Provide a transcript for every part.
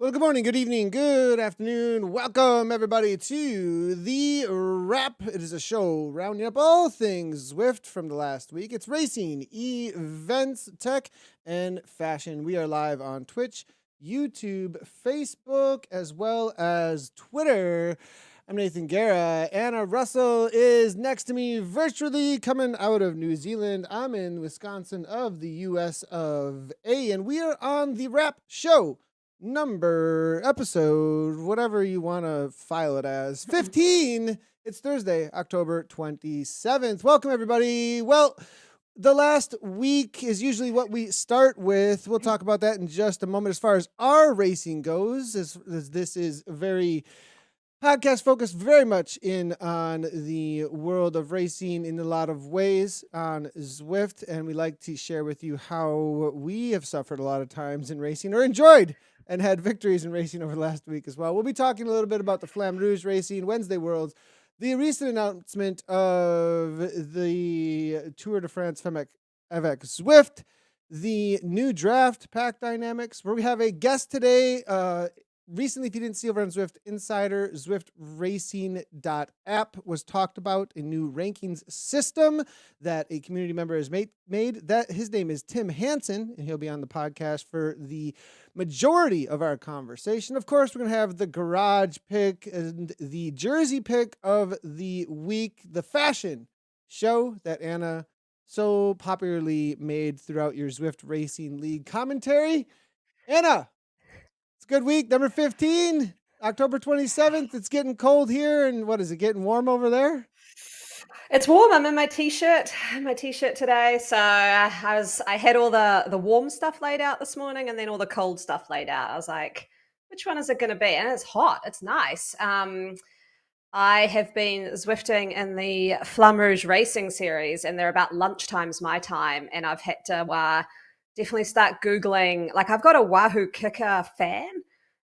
Well, good morning, good evening, good afternoon. Welcome, everybody, to The Wrap. It is a show rounding up all things Zwift from the last week. It's racing, events, tech, and fashion. We are live on Twitch, YouTube, Facebook, as well as Twitter. I'm Nathan Guerra. Anna Russel is next to me virtually coming out of New Zealand. I'm in Wisconsin of the US of A, and we are on The Wrap Show. Episode, whatever you want to file it as, 15. It's Thursday, October 27th. Welcome, everybody. Well, the last week is usually what we start with. We'll talk about that in just a moment as far as our racing goes, as this is very podcast focused very much in on the world of racing in a lot of ways on Zwift, and we like to share with you how we have suffered a lot of times in racing or enjoyed and had victories in racing over the last week as well. We'll be talking a little bit about the Flamme Rouge Racing Wednesday Worlds, the recent announcement of the Tour de France Femmes avec Zwift, the new draft pack dynamics, where we have a guest today. Recently, if you didn't see over on Zwift Insider, Zwiftracing.app was talked about, a new rankings system that a community member has made. That his name is Tim Hansen, and he'll be on the podcast for the majority of our conversation. Of course, we're going to have the garage pick and the jersey pick of the week, the fashion show that Anna so popularly made throughout your Zwift Racing League commentary. Anna, it's a good week, number 15, October 27th. It's getting cold here, and what is it, getting warm over there? It's warm. I'm in my t-shirt today. So I had all the warm stuff laid out this morning and then all the cold stuff laid out. I was like, which one is it going to be? And it's hot. It's nice. I have been Zwifting in the Flamme Rouge Racing series, and they're about lunchtimes my time. And I've had to definitely start Googling. Like, I've got a Wahoo Kicker fan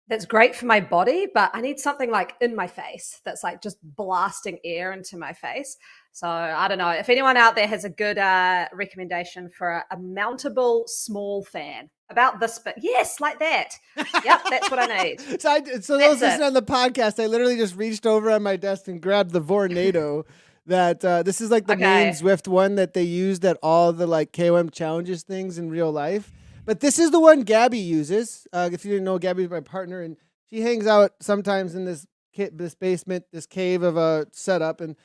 that's great for my body, but I need something like in my face that's like just blasting air into my face. So I don't know if anyone out there has a good recommendation for a mountable small fan about this, but yes, like that. Yep, that's what I need. So those listening on the podcast, I literally just reached over on my desk and grabbed the Vornado. That this is like the main Zwift one that they used at all the like KOM challenges things in real life. But this is the one Gabby uses. If you didn't know, Gabby's my partner, and she hangs out sometimes in this basement, this cave of a setup. And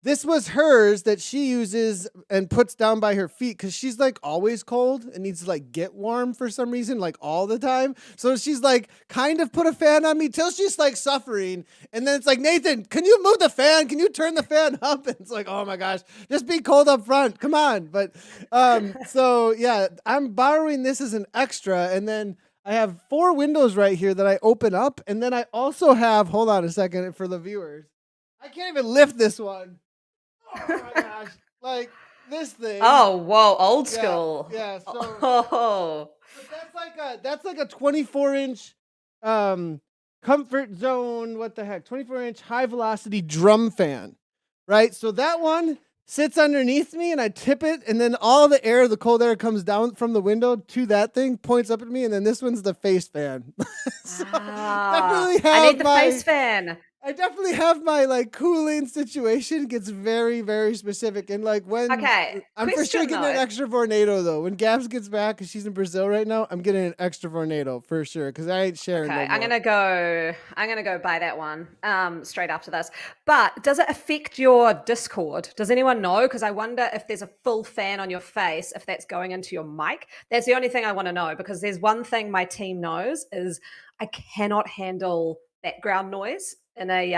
this was hers that she uses and puts down by her feet because she's like always cold and needs to like get warm for some reason, like all the time. So she's like kind of put a fan on me till she's like suffering. And then it's like, Nathan, can you move the fan? Can you turn the fan up? And it's like, oh my gosh, just be cold up front. Come on. But so yeah, I'm borrowing this as an extra. And then I have 4 windows right here that I open up. And then I also have, hold on a second for the viewers. I can't even lift this one. Oh my gosh, like this thing. Oh, whoa, old school. Yeah, so oh. That's like a 24-inch comfort zone, what the heck, 24-inch high velocity drum fan, right? So that one sits underneath me and I tip it, and then all the air, the cold air comes down from the window to that thing, points up at me, and then this one's the face fan. So definitely have I need the face fan. I definitely have my like cooling situation gets very, very specific. And like when I'm for sure getting an extra Vornado though. When Gabs gets back, because she's in Brazil right now, I'm getting an extra Vornado for sure. Because I ain't sharing. Okay, I'm gonna go buy that one straight after this. But does it affect your Discord? Does anyone know? Because I wonder if there's a full fan on your face, if that's going into your mic. That's the only thing I want to know, because there's one thing my team knows is I cannot handle background noise in a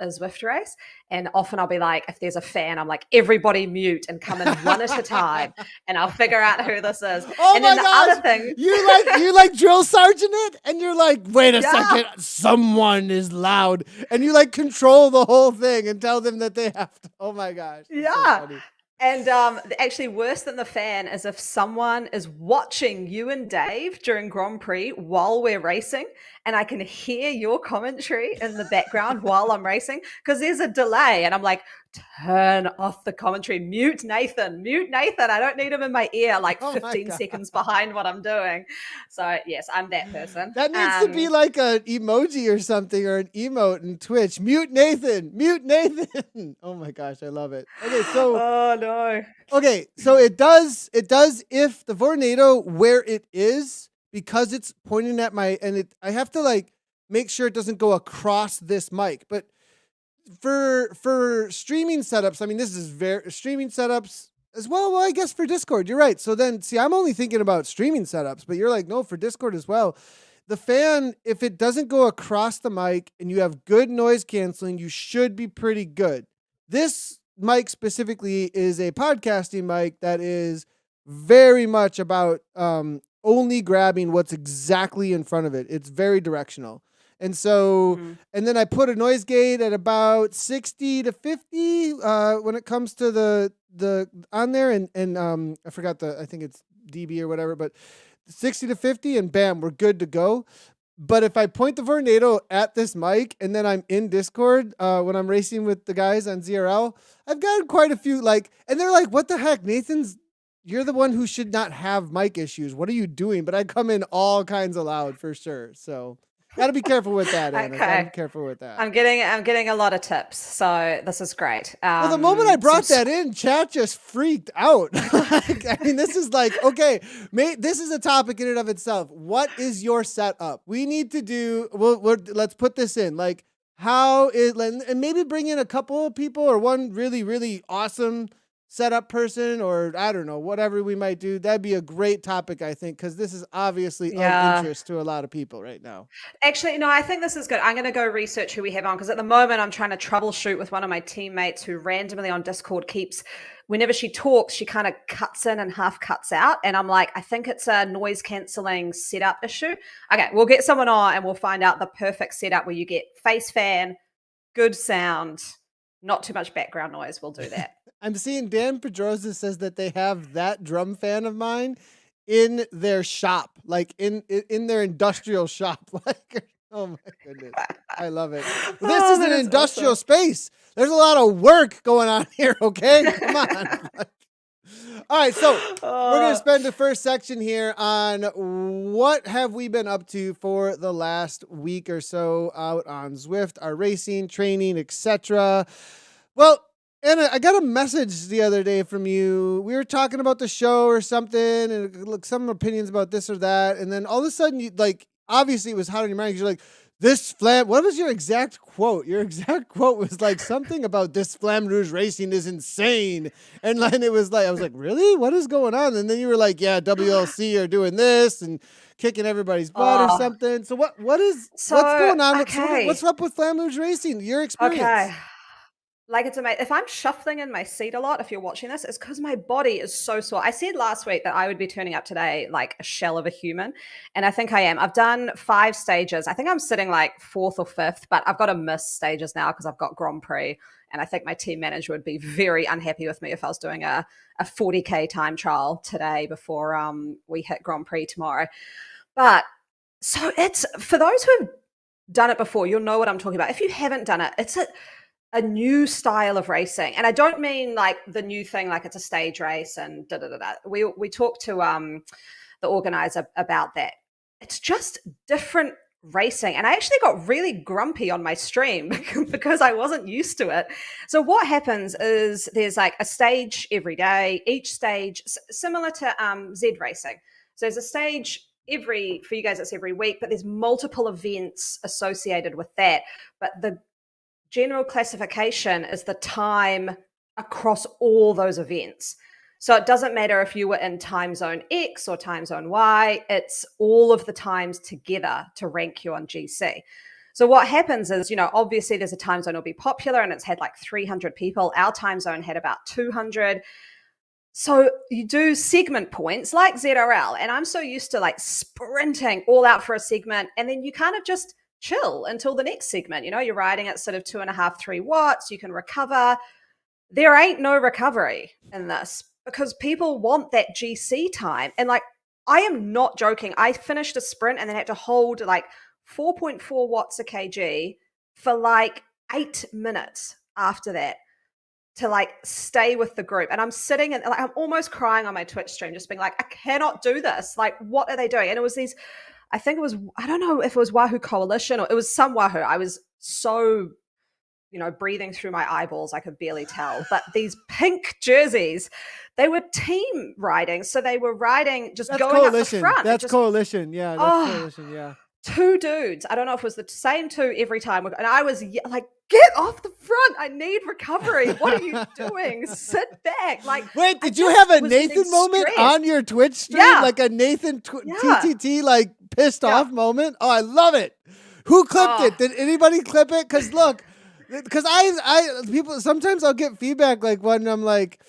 Zwift race, and often I'll be like, if there's a fan, I'm like, everybody mute and come in one at a time, and I'll figure out who this is. Oh and my then the gosh, other thing, you like drill sergeant it, and you're like, wait a second, someone is loud, and you like control the whole thing and tell them that they have to. Oh my gosh, yeah. So and actually worse than the fan is if someone is watching you and Dave during Grand Prix while we're racing and I can hear your commentary in the background while I'm racing because there's a delay. And I'm like, turn off the commentary, mute Nathan. I don't need him in my ear like 15 seconds behind what I'm doing. So yes, I'm that person. That needs to be like an emoji or something, or an emote in Twitch. Mute Nathan. Oh my gosh, I love it. Okay, so oh no. Okay, so it does if the Vornado where it is, because it's pointing at my, and I have to like make sure it doesn't go across this mic. But for streaming setups, I mean, this is very streaming setups as well. Well, I guess for Discord, you're right. So then, see, I'm only thinking about streaming setups, but you're like, no, for Discord as well. The fan, if it doesn't go across the mic and you have good noise canceling, you should be pretty good. This mic specifically is a podcasting mic that is very much about only grabbing what's exactly in front of it. It's very directional. And so, and then I put a noise gate at about 60 to 50 when it comes to the on there. And I forgot I think it's dB or whatever, but 60 to 50 and bam, we're good to go. But if I point the Vornado at this mic and then I'm in Discord when I'm racing with the guys on ZRL, I've gotten quite a few and they're like, what the heck, you're the one who should not have mic issues. What are you doing? But I come in all kinds of loud for sure. So gotta be careful with that, Anna. Gotta be careful with that. I'm getting a lot of tips, so this is great. Well, the moment I brought that in, chat just freaked out. I mean, this is like, okay, this is a topic in and of itself. What is your setup? We need to do. Let's put this in. Like, and maybe bring in a couple of people or one really, really awesome setup person, or I don't know, whatever we might do. That'd be a great topic, I think, because this is obviously of interest to a lot of people right now. Actually, no, I think this is good. I'm going to go research who we have on, because at the moment I'm trying to troubleshoot with one of my teammates who randomly on Discord whenever she talks, she kind of cuts in and half cuts out. And I'm like, I think it's a noise cancelling setup issue. Okay, we'll get someone on and we'll find out the perfect setup where you get face fan, good sound, not too much background noise. We'll do that. I'm seeing Dan Pedrosa says that they have that drum fan of mine in their shop, like in their industrial shop. Like, oh my goodness, I love it. This is an industrial space. There's a lot of work going on here. Okay, come on. All right, so we're going to spend the first section here on what have we been up to for the last week or so out on Zwift, our racing, training, etc. Well, Anna, I got a message the other day from you. We were talking about the show or something, and some opinions about this or that, and then all of a sudden, obviously it was hot on your mind because you're like, what was your exact quote? Your exact quote was like something about this Flamme Rouge racing is insane. And then it was like, I was like, really? What is going on? And then you were like, yeah, WLC are doing this and kicking everybody's butt or something. So what's going on? Okay. What's up with Flamme Rouge racing? Your experience. Okay. Like, it's amazing. If I'm shuffling in my seat a lot, if you're watching this, it's because my body is so sore. I said last week that I would be turning up today like a shell of a human, and I think I am. I've done 5 stages. I think I'm sitting like 4th or 5th, but I've got to miss stages now because I've got Grand Prix, and I think my team manager would be very unhappy with me if I was doing a 40K time trial today before we hit Grand Prix tomorrow. But so it's, for those who have done it before, you'll know what I'm talking about. If you haven't done it, it's a new style of racing. And I don't mean like the new thing, like it's a stage race and da-da-da-da. We talked to the organizer about that. It's just different racing. And I actually got really grumpy on my stream because I wasn't used to it. So what happens is there's like a stage every day, each stage similar to Z racing. So there's a stage for you guys, it's every week, but there's multiple events associated with that. But the general classification is the time across all those events. So it doesn't matter if you were in time zone X or time zone Y, it's all of the times together to rank you on GC. So what happens is, obviously there's a time zone will be popular and it's had like 300 people. Our time zone had about 200. So you do segment points like ZRL, and I'm so used to like sprinting all out for a segment, and then you kind of just chill until the next segment. You're riding at sort of 2.5, 3 watts. You can recover. There ain't no recovery in this because people want that GC time. And like, I am not joking. I finished a sprint and then had to hold like 4.4 watts a kg for like 8 minutes after that to like stay with the group. And I'm sitting and like I'm almost crying on my Twitch stream, just being like, I cannot do this. Like, what are they doing? And it was these, I think it was, I don't know if it was Wahoo Coalition or it was some Wahoo. I was so, breathing through my eyeballs, I could barely tell. But these pink jerseys, they were team riding. So they were riding, just That's going coalition. up the front. That's coalition. Yeah, that's coalition. Yeah. Two dudes. I don't know if it was the same two every time. And I was like, get off the front. I need recovery. What are you doing? Sit back. Like, wait, did you have a Nathan moment on your Twitch stream? Yeah. Like a Nathan TTT, like pissed off moment? Oh, I love it. Who clipped it? Did anybody clip it? Because look, because people, sometimes I'll get feedback like when I'm like,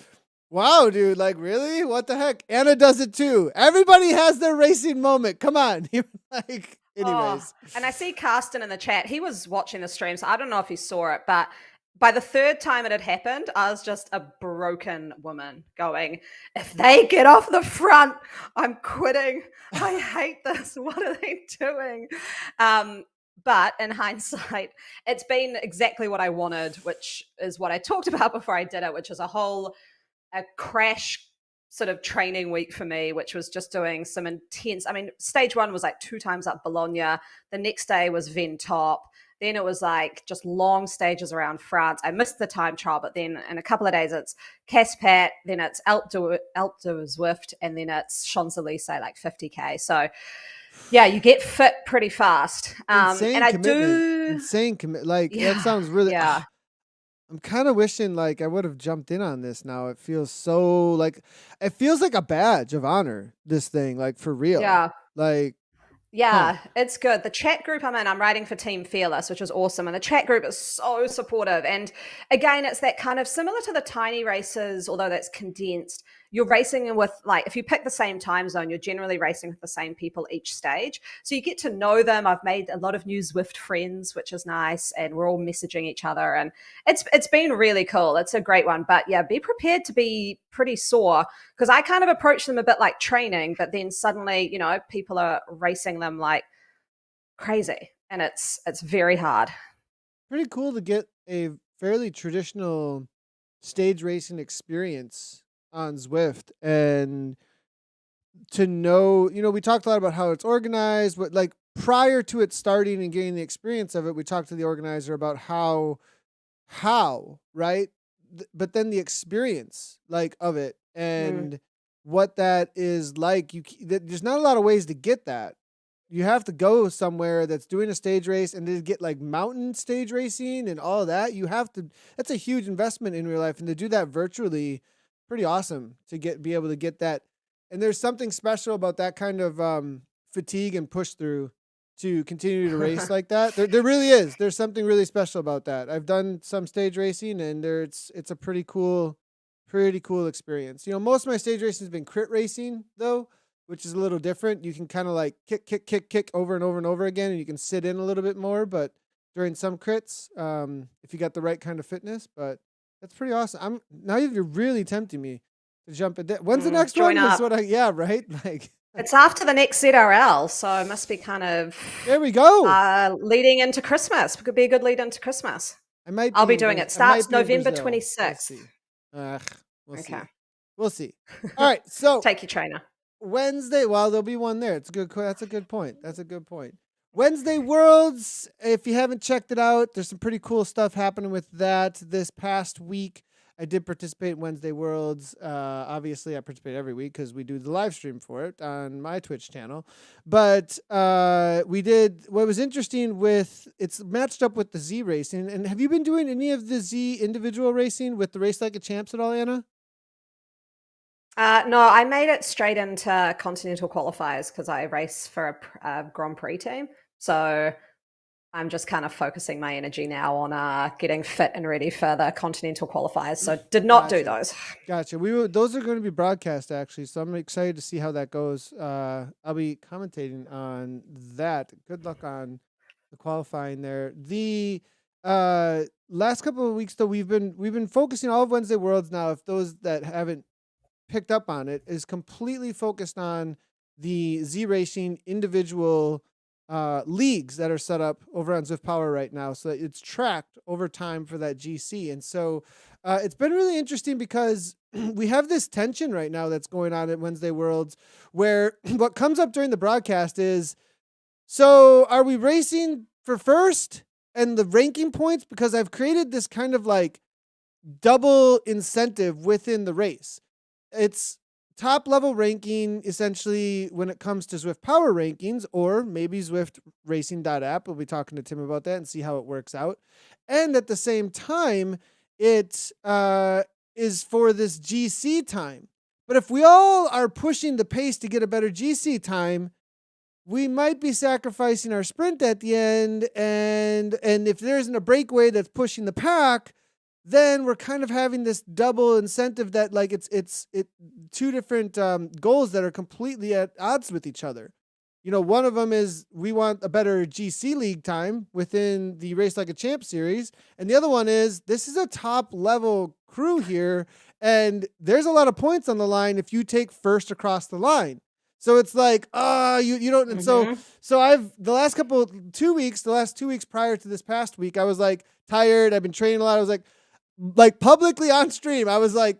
wow, dude, like really? What the heck? Anna does it too. Everybody has their racing moment. Come on. Like, anyways. And I see Carsten in the chat. He was watching the stream, so I don't know if he saw it, but by the third time it had happened, I was just a broken woman going, if they get off the front, I'm quitting. I hate this. What are they doing? But in hindsight, it's been exactly what I wanted, which is what I talked about before I did it, which is a crash sort of training week for me, which was just doing some intense, stage one was like 2 times up Bologna. The next day was Ventop. Then it was like just long stages around France. I missed the time trial, but then in a couple of days it's Caspat, then it's Alpe d'Huez Zwift, and then it's Champs-Élysées, like 50K. So yeah, you get fit pretty fast. Insane commitment. Insane commit. Like, that sounds really... Yeah. I'm kind of wishing like I would have jumped in on this now. It feels so like... It feels like a badge of honor, this thing, like for real. Yeah. Like... Yeah, it's good. The chat group I'm in, I'm writing for Team Fearless, which is awesome. And the chat group is so supportive. And again, it's that kind of similar to the tiny races, although that's condensed. You're racing with, like, if you pick the same time zone, you're generally racing with the same people each stage. So you get to know them. I've made a lot of new Zwift friends, which is nice. And we're all messaging each other. And it's been really cool. It's a great one. But yeah, be prepared to be pretty sore, because I kind of approach them a bit like training, but then suddenly, people are racing them like crazy. And it's very hard. Pretty cool to get a fairly traditional stage racing experience on Zwift, and to know, we talked a lot about how it's organized, but like prior to it starting and getting the experience of it, we talked to the organizer about how, right? But then the experience like of it and what that is like. There's not a lot of ways to get that. You have to go somewhere that's doing a stage race, and to get like mountain stage racing and all that, that's a huge investment in your life. And to do that virtually, pretty awesome to be able to get that. And there's something special about that kind of fatigue and push through to continue to race like that. There really is. There's something really special about that. I've done some stage racing, and it's a pretty cool experience. Most of my stage racing has been crit racing though, which is a little different. You can kind of like kick over and over and over again, and you can sit in a little bit more, but during some crits, if you got the right kind of fitness. But that's pretty awesome. Now you're really tempting me to jump in. When's the next one? Right? Like, it's after the next ZRL, so it must be kind of... There we go. Leading into Christmas. It could be a good lead into Christmas. I'll be doing it. Starts November 26th. We'll see. We'll see. All right, so... Take your trainer. Wednesday, well, there'll be one there. That's a good point. Wednesday Worlds, if you haven't checked it out, there's some pretty cool stuff happening with that this past week. I did participate in Wednesday Worlds. Obviously, I participate every week because we do the live stream for it on my Twitch channel. But we did, what was interesting it's matched up with the Z racing. And have you been doing any of the Z individual racing with the Race Like a Champs at all, Anna? No, I made it straight into Continental qualifiers because I race for a Grand Prix team. So I'm just kind of focusing my energy now on getting fit and ready for the Continental qualifiers. So did not do those. Gotcha. Those are going to be broadcast actually. So I'm excited to see how that goes. I'll be commentating on that. Good luck on the qualifying there. The last couple of weeks though, we've been focusing all of Wednesday Worlds now. If those that haven't picked up on it, is completely focused on the Z Racing individual leagues that are set up over on Zwift Power right now, so that it's tracked over time for that GC. And so it's been really interesting because we have this tension right now that's going on at Wednesday Worlds, where what comes up during the broadcast is, so are we racing for first and the ranking points? Because I've created this kind of like double incentive within the race. It's top level ranking essentially when it comes to Zwift Power rankings, or maybe Zwiftracing.app. We'll be talking to Tim about that and see how it works out. And at the same time, it is for this GC time. But if we all are pushing the pace to get a better GC time, we might be sacrificing our sprint at the end. And if there isn't a breakaway that's pushing the pack, then we're kind of having this double incentive that like it's two different goals that are completely at odds with each other. You know, one of them is we want a better GC league time within the Race Like a Champ series. And the other one is this is a top level crew here. And there's a lot of points on the line if you take first across the line. So it's like, you don't. And so I've the last 2 weeks prior to this past week, I was like tired. I've been training a lot. I was like publicly on stream, I was like,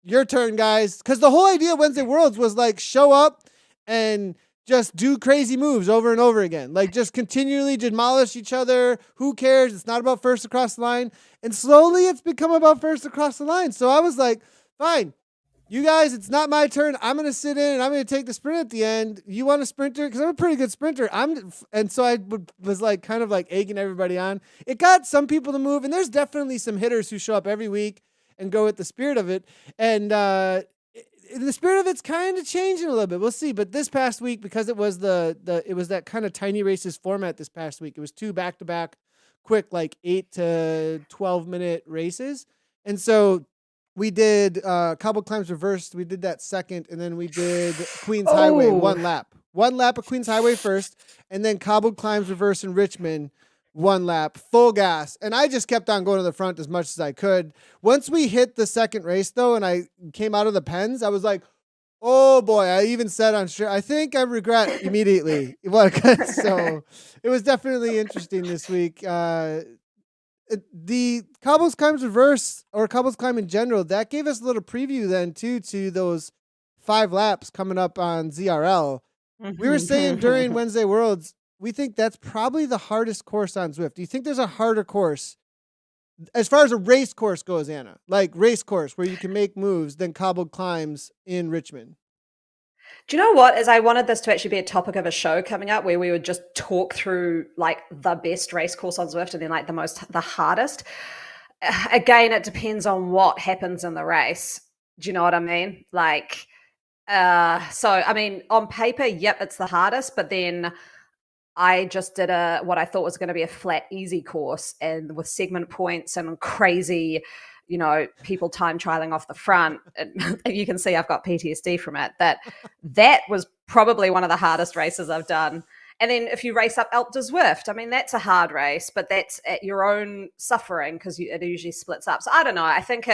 your turn, guys. Because the whole idea of Wednesday Worlds was like show up and just do crazy moves over and over again. Like just continually demolish each other. Who cares? It's not about first across the line. And slowly it's become about first across the line. So I was like, fine, you guys, it's not my turn. I'm going to sit in and I'm going to take the sprint at the end. You want a sprinter? Because I'm a pretty good sprinter. And so I was like kind of like egging everybody on. It got some people to move, and there's definitely some hitters who show up every week and go with the spirit of it. And the spirit of it's kind of changing a little bit. We'll see. But this past week, because it was it was that kind of tiny races format this past week, it was 2 back-to-back quick, like 8 to 12-minute races. And so we did Cobbled Climbs Reversed. We did that second, and then we did Queens Highway 1 lap. 1 lap of Queens Highway first, and then Cobbled Climbs Reverse in Richmond, 1 lap, full gas. And I just kept on going to the front as much as I could. Once we hit the second race, though, and I came out of the pens, I was like, oh, boy. I even said on stream, I think I regret immediately. So it was definitely interesting this week. The Cobbles Climbs Reverse, or Cobbles Climb in general, that gave us a little preview then too to those 5 laps coming up on ZRL. We were saying during Wednesday Worlds, we think that's probably the hardest course on Zwift. Do you think there's a harder course as far as a race course goes, Anna? Like race course where you can make moves than Cobbled Climbs in Richmond? Do you know what? As I wanted this to actually be a topic of a show coming up where we would just talk through like the best race course on Zwift and then like the hardest. Again, it depends on what happens in the race. Do you know what I mean? Like, so I mean, on paper, yep, it's the hardest, but then I just did what I thought was going to be a flat, easy course, and with segment points and crazy, you know, people time trialing off the front. And you can see I've got PTSD from it. That was probably one of the hardest races I've done. And then if you race up Alpe de Zwift, I mean, that's a hard race, but that's at your own suffering because it usually splits up. So I don't know. I think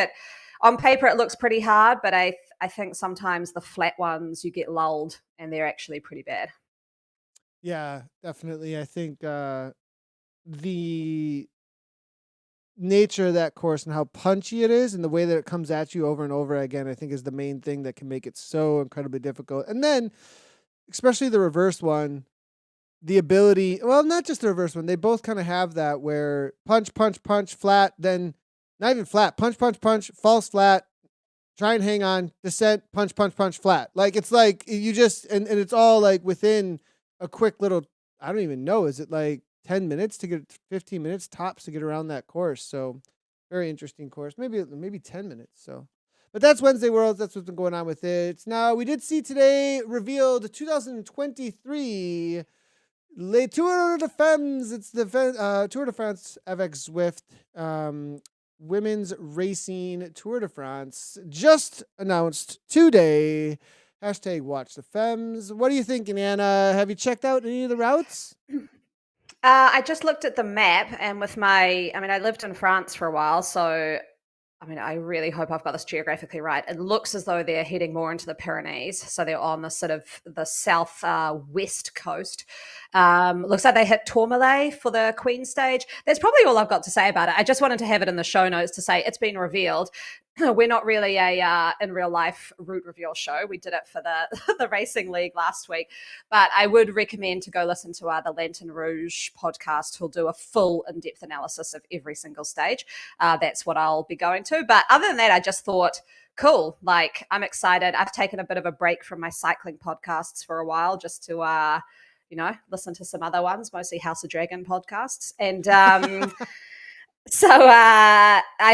on paper it looks pretty hard, but I think sometimes the flat ones you get lulled and they're actually pretty bad. Yeah, definitely. I think the nature of that course and how punchy it is and the way that it comes at you over and over again, I think is the main thing that can make it so incredibly difficult. And then, especially the reverse one, the ability, well, not just the reverse one, they both kind of have that where punch, punch, punch, flat, then not even flat, punch, punch, punch, false flat, try and hang on, descent, punch, punch, punch, flat. Like, it's like you just, and it's all like within a quick little, I don't even know, is it like 10 minutes to get 15 minutes tops to get around that course? So very interesting course, maybe 10 minutes. So, but that's Wednesday Worlds. That's what's been going on with it. Now we did see today revealed 2023 Le Tour de Femmes. It's the Tour de France avec Zwift, women's racing Tour de France, just announced today. Hashtag watch the Femmes. What are you thinking, Anna? Have you checked out any of the routes? I just looked at the map, and I lived in France for a while, so I mean, I really hope I've got this geographically right. It looks as though they're heading more into the Pyrenees, so they're on the sort of the south west coast. Looks like they hit Tourmalet for the Queen stage. That's probably all I've got to say about it. I just wanted to have it in the show notes to say it's been revealed. We're not really a in real life route reveal show. We did it for the the racing league last week, but I would recommend to go listen to the Lantern Rouge podcast, who'll do a full in-depth analysis of every single stage. That's what I'll be going to. But other than that, I just thought, cool. Like, I'm excited. I've taken a bit of a break from my cycling podcasts for a while just to, listen to some other ones, mostly House of Dragon podcasts. And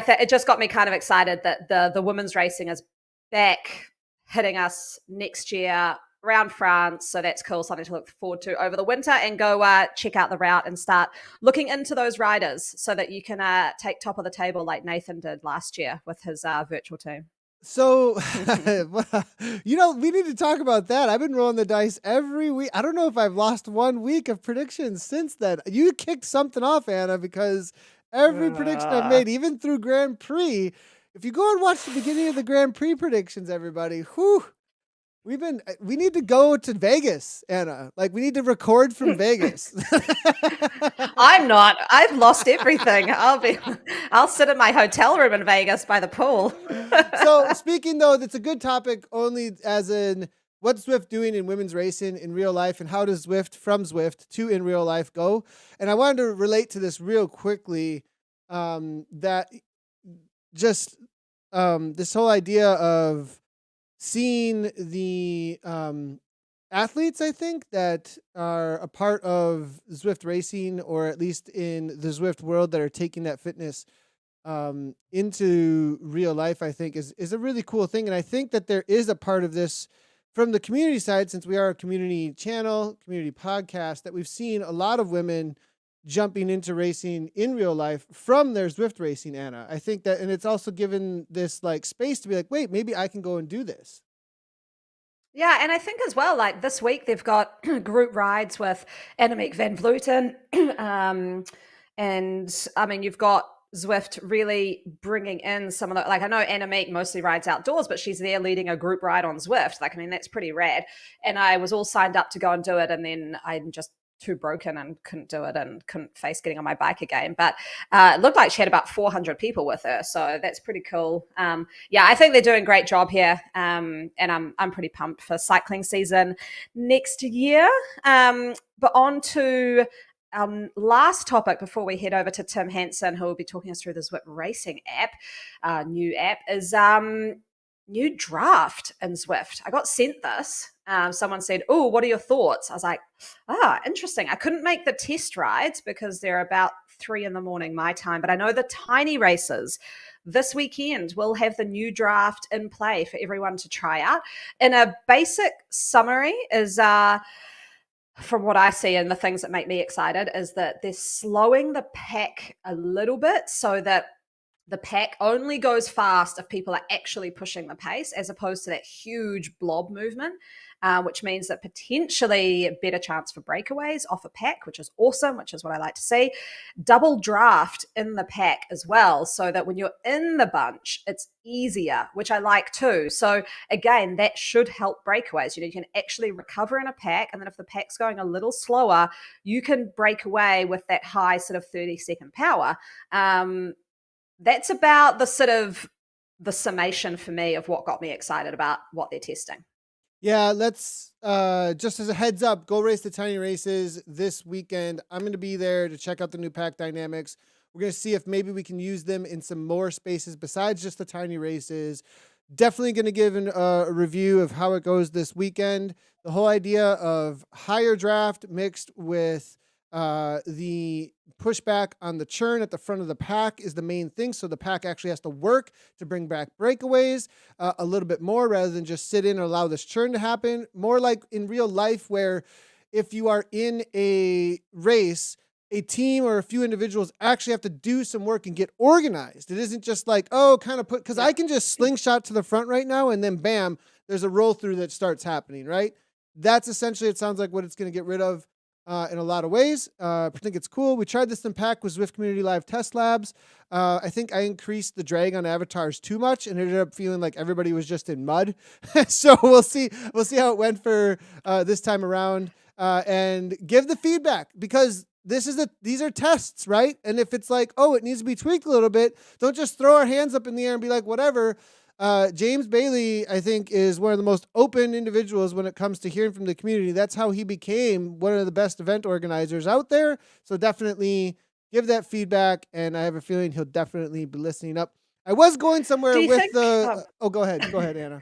it just got me kind of excited that the women's racing is back, hitting us next year around France. So that's cool. Something to look forward to over the winter, and go check out the route and start looking into those riders so that you can take top of the table like Nathan did last year with his virtual team. So, we need to talk about that. I've been rolling the dice every week. I don't know if I've lost 1 week of predictions since then. You kicked something off, Anna, because every prediction I've made, even through Grand Prix, if you go and watch the beginning of the Grand Prix predictions, everybody, we need to go to Vegas, Anna. Like, we need to record from Vegas. I'm not. I've lost everything. I'll sit in my hotel room in Vegas by the pool. So speaking though, that's a good topic only as in what's Zwift doing in women's racing in real life, and how does Zwift from Zwift to in real life go? And I wanted to relate to this real quickly, that just this whole idea of seeing the athletes, I think, that are a part of Zwift racing, or at least in the Zwift world, that are taking that fitness into real life, I think is a really cool thing. And I think that there is a part of this from the community side, since we are a community channel, community podcast, that we've seen a lot of women jumping into racing in real life from their Zwift racing, Anna. I think that, and it's also given this like space to be like, wait, maybe I can go and do this. Yeah, and I think as well, like this week they've got group rides with Annemiek van Vleuten. And I mean, you've got Zwift really bringing in some of the, like, I know Annemiek mostly rides outdoors, but she's there leading a group ride on Zwift. Like, I mean, that's pretty rad. And I was all signed up to go and do it, and then I'm just too broken and couldn't do it and couldn't face getting on my bike again. But it looked like she had about 400 people with her, so that's pretty cool. Yeah, I think they're doing a great job here, and I'm pretty pumped for cycling season next year. But on to last topic before we head over to Tim Hansen, who will be talking us through the Zwiftracing app. New app is new draft in Zwift. I got sent this. Someone said, "Oh, what are your thoughts?" I was like, interesting. I couldn't make the test rides because they're about 3 a.m. my time, but I know the tiny races this weekend will have the new draft in play for everyone to try out. In a basic summary is, from what I see and the things that make me excited, is that they're slowing the pack a little bit so that the pack only goes fast if people are actually pushing the pace, as opposed to that huge blob movement, which means that potentially a better chance for breakaways off a pack, which is awesome, which is what I like to see. Double draft in the pack as well, so that when you're in the bunch, it's easier, which I like too. So again, that should help breakaways. You can actually recover in a pack, and then if the pack's going a little slower, you can break away with that high sort of 30-second power. That's about the sort of the summation for me of what got me excited about what they're testing. Yeah, let's just as a heads up, go race the tiny races this weekend. I'm going to be there to check out the new pack dynamics. We're going to see if maybe we can use them in some more spaces besides just the tiny races. Definitely going to give a review of how it goes this weekend. The whole idea of higher draft mixed with the pushback on the churn at the front of the pack is the main thing. So the pack actually has to work to bring back breakaways a little bit more, rather than just sit in and allow this churn to happen. More like in real life, where if you are in a race, a team or a few individuals actually have to do some work and get organized. It isn't just like, because I can just slingshot to the front right now and then bam, there's a roll through that starts happening, right? That's essentially, it sounds like, what it's going to get rid of. in a lot of ways. I think it's cool. We tried this in pack with Zwift Community Live Test Labs. I think I increased the drag on avatars too much and ended up feeling like everybody was just in mud. So we'll see how it went for this time around, and give the feedback, because these are tests, right? And if it's like, oh, it needs to be tweaked a little bit, don't just throw our hands up in the air and be like, whatever. James Bailey, I think, is one of the most open individuals when it comes to hearing from the community. That's how he became one of the best event organizers out there. So definitely give that feedback, and I have a feeling he'll definitely be listening up. I was going somewhere with go ahead, Anna.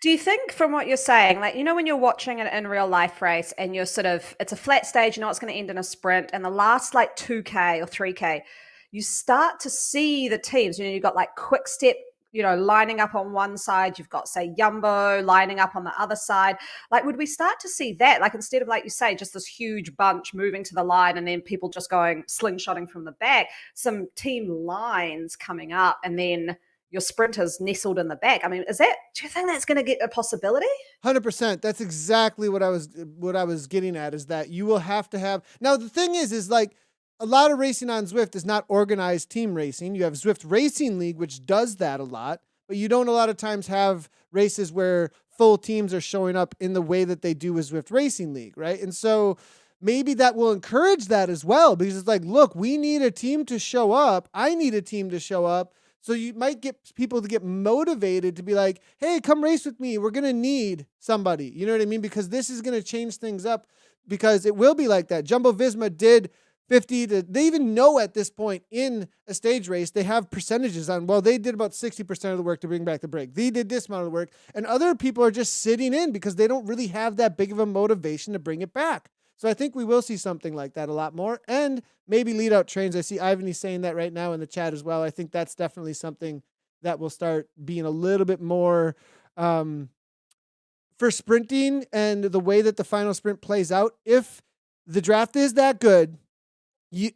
Do you think, from what you're saying, like, when you're watching it in real life race and you're it's a flat stage, it's going to end in a sprint, and the last like 2K or 3K, you start to see the teams, you've got like Quick Step, lining up on one side, you've got, say, Jumbo lining up on the other side. Like, would we start to see that, like, instead of, like you say, just this huge bunch moving to the line and then people just going slingshotting from the back, some team lines coming up and then your sprinters nestled in the back? I mean, do you think that's going to get a possibility? 100%. That's exactly what I was getting at, is that you will have to have. Now, the thing is like, a lot of racing on Zwift is not organized team racing. You have Zwift Racing League, which does that a lot, but you don't a lot of times have races where full teams are showing up in the way that they do with Zwift Racing League, right? And so maybe that will encourage that as well, because it's like, look, we need a team to show up. I need a team to show up. So you might get people to get motivated to be like, hey, come race with me. We're going to need somebody. You know what I mean? Because this is going to change things up, because it will be like that. Jumbo Visma did 50 to, they even know at this point in a stage race, they have percentages on, well, they did about 60% of the work to bring back the break. They did this amount of the work, and other people are just sitting in because they don't really have that big of a motivation to bring it back. So I think we will see something like that a lot more, and maybe lead out trains. I see Ivan saying that right now in the chat as well. I think that's definitely something that will start being a little bit more, for sprinting and the way that the final sprint plays out. If the draft is that good,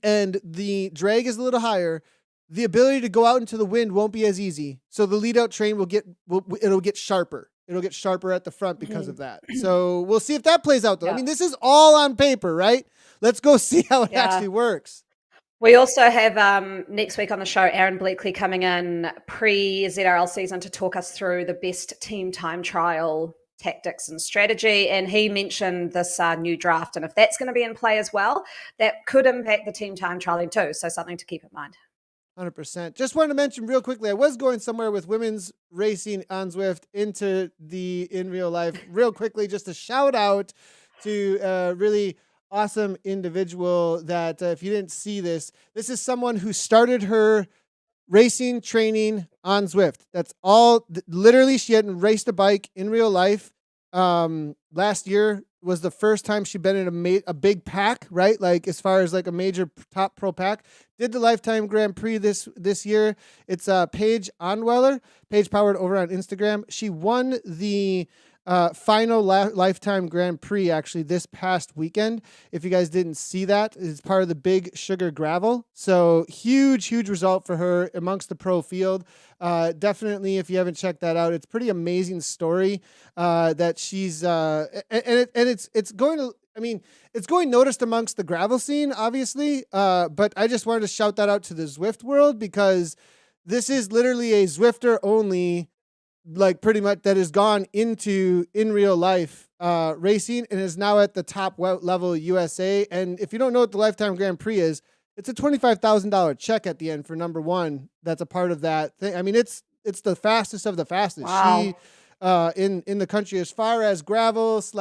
and the drag is a little higher, the ability to go out into the wind won't be as easy. So the lead out train it'll get sharper. It'll get sharper at the front because of that. So we'll see if that plays out though. Yeah. I mean, this is all on paper, right? Let's go see how it actually works. We also have next week on the show, Aaron Bleakley coming in pre-ZRL season to talk us through the best team time trial tactics and strategy, and he mentioned this new draft, and if that's going to be in play as well, that could impact the team time trialing too, so something to keep in mind. 100%. Just wanted to mention real quickly, I was going somewhere with women's racing on Zwift into the in real life real quickly, just a shout out to a really awesome individual that if you didn't see this is someone who started her racing training on Zwift. That's all. Literally, she hadn't raced a bike in real life. Last year was the first time she'd been in a big pack, right? Like as far as like a major top pro pack. Did the Lifetime Grand Prix this year. It's Paige Onweller, Paige Powered over on Instagram. She won the final Lifetime Grand Prix actually this past weekend. If you guys didn't see that, it's part of the Big Sugar Gravel. So huge result for her amongst the pro field. Definitely, if you haven't checked that out, it's a pretty amazing story that she's it's going to. I mean, it's going noticed amongst the gravel scene, obviously. But I just wanted to shout that out to the Zwift world, because this is literally a Zwifter only, like pretty much, that has gone into in real life racing and is now at the top level USA. And if you don't know what the Lifetime Grand Prix is, it's a $25,000 check at the end for number one. That's a part of that thing. I mean, it's the fastest of the fastest. Wow. She in the country as far as gravel /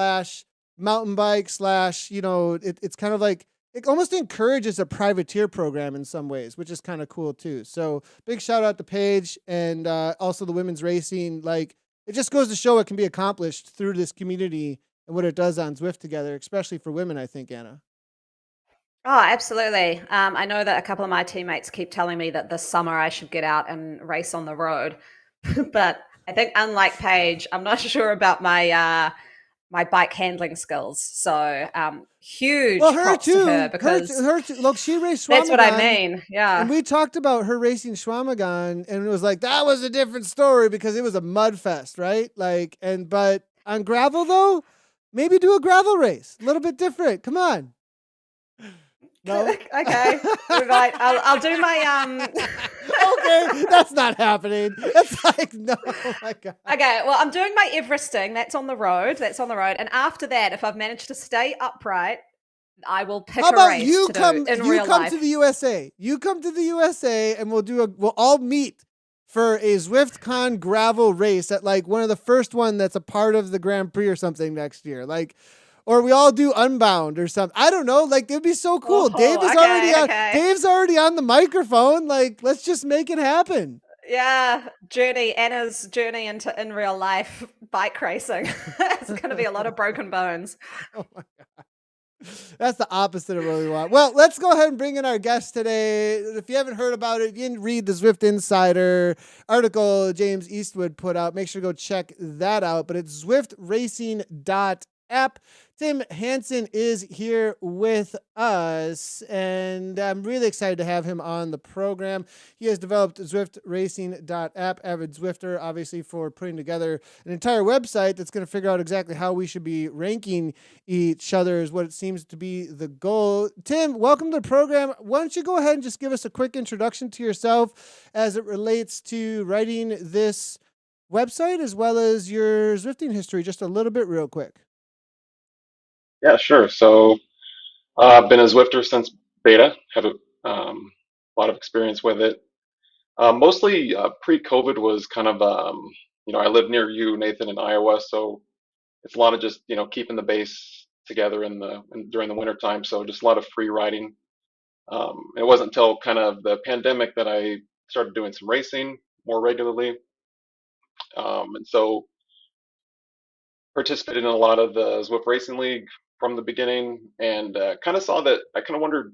mountain bike / it's kind of like, it almost encourages a privateer program in some ways, which is kind of cool too. So big shout out to Paige, and also the women's racing. Like, it just goes to show what can be accomplished through this community and what it does on Zwift together, especially for women, I think, Anna. Oh, absolutely. I know that a couple of my teammates keep telling me that this summer I should get out and race on the road. But I think, unlike Paige, I'm not sure about my my bike handling skills. So huge props to her, because her too. Look, she raced Swamagan. That's what I mean. Yeah. And we talked about her racing Swamagan, and it was like, that was a different story because it was a mud fest, right? Like, but on gravel though, maybe do a gravel race, a little bit different. Come on. No. Okay. Right. I'll do my Okay, that's not happening. It's like no, oh my god. Okay, well, I'm doing my Everesting. That's on the road. That's on the road. And after that, if I've managed to stay upright, I will pick How a about race to do in real life. to the USA? You come to the USA and we'll all meet for a ZwiftCon gravel race at like one of the first one that's a part of the Grand Prix or something next year. Like, or we all do Unbound or something. I don't know. Like, it'd be so cool. Okay. Dave's already on the microphone. Like, let's just make it happen. Yeah, Anna's journey into in real life bike racing. It's going to be a lot of broken bones. Oh my god. That's the opposite of what we want. Well, let's go ahead and bring in our guest today. If you haven't heard about it, you didn't read the Zwift Insider article James Eastwood put out, make sure to go check that out. But it's Zwiftracing.app. Tim Hansen is here with us, and I'm really excited to have him on the program. He has developed Zwiftracing.app, avid Zwifter, obviously, for putting together an entire website that's going to figure out exactly how we should be ranking each other is what it seems to be the goal. Tim, welcome to the program. Why don't you go ahead and just give us a quick introduction to yourself as it relates to writing this website as well as your Zwifting history, just a little bit real quick. Yeah, sure. So I've been a Zwifter since beta, have a lot of experience with it. Mostly pre-COVID was kind of, I live near you, Nathan, in Iowa, so it's a lot of just, keeping the base together during the winter time. So just a lot of free riding. It wasn't until kind of the pandemic that I started doing some racing more regularly. And so participated in a lot of the Zwift Racing League from the beginning, and kind of saw that. I kind of wondered,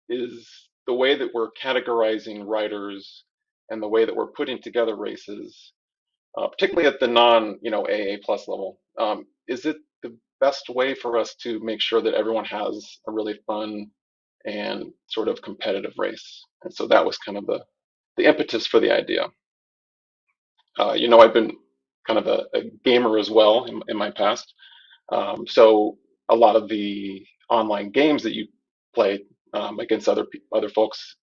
is the way that we're categorizing riders and the way that we're putting together races, particularly at the non, AA plus level, is it the best way for us to make sure that everyone has a really fun and sort of competitive race? And so that was kind of the impetus for the idea. I've been kind of a gamer as well in my past. So a lot of the online games that you play against other folks,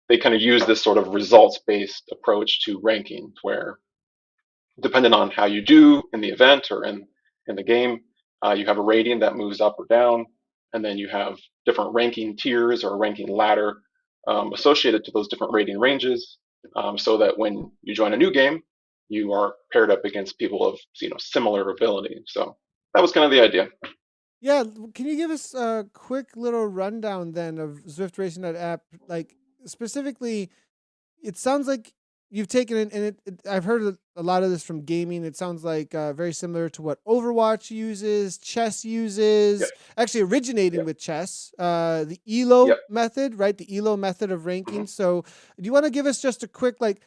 they kind of use this sort of results-based approach to ranking, where depending on how you do in the event or in the game, you have a rating that moves up or down, and then you have different ranking tiers or a ranking ladder associated to those different rating ranges, so that when you join a new game, you are paired up against people of similar ability. So that was kind of the idea. Yeah, can you give us a quick little rundown then of Zwiftracing.app? Like specifically, it sounds like you've taken it, and I've heard a lot of this from gaming. It sounds like very similar to what Overwatch uses, chess uses, Yep. actually originating with chess, the ELO Yep. method, right? The ELO method of ranking. So do you want to give us just a quick, like,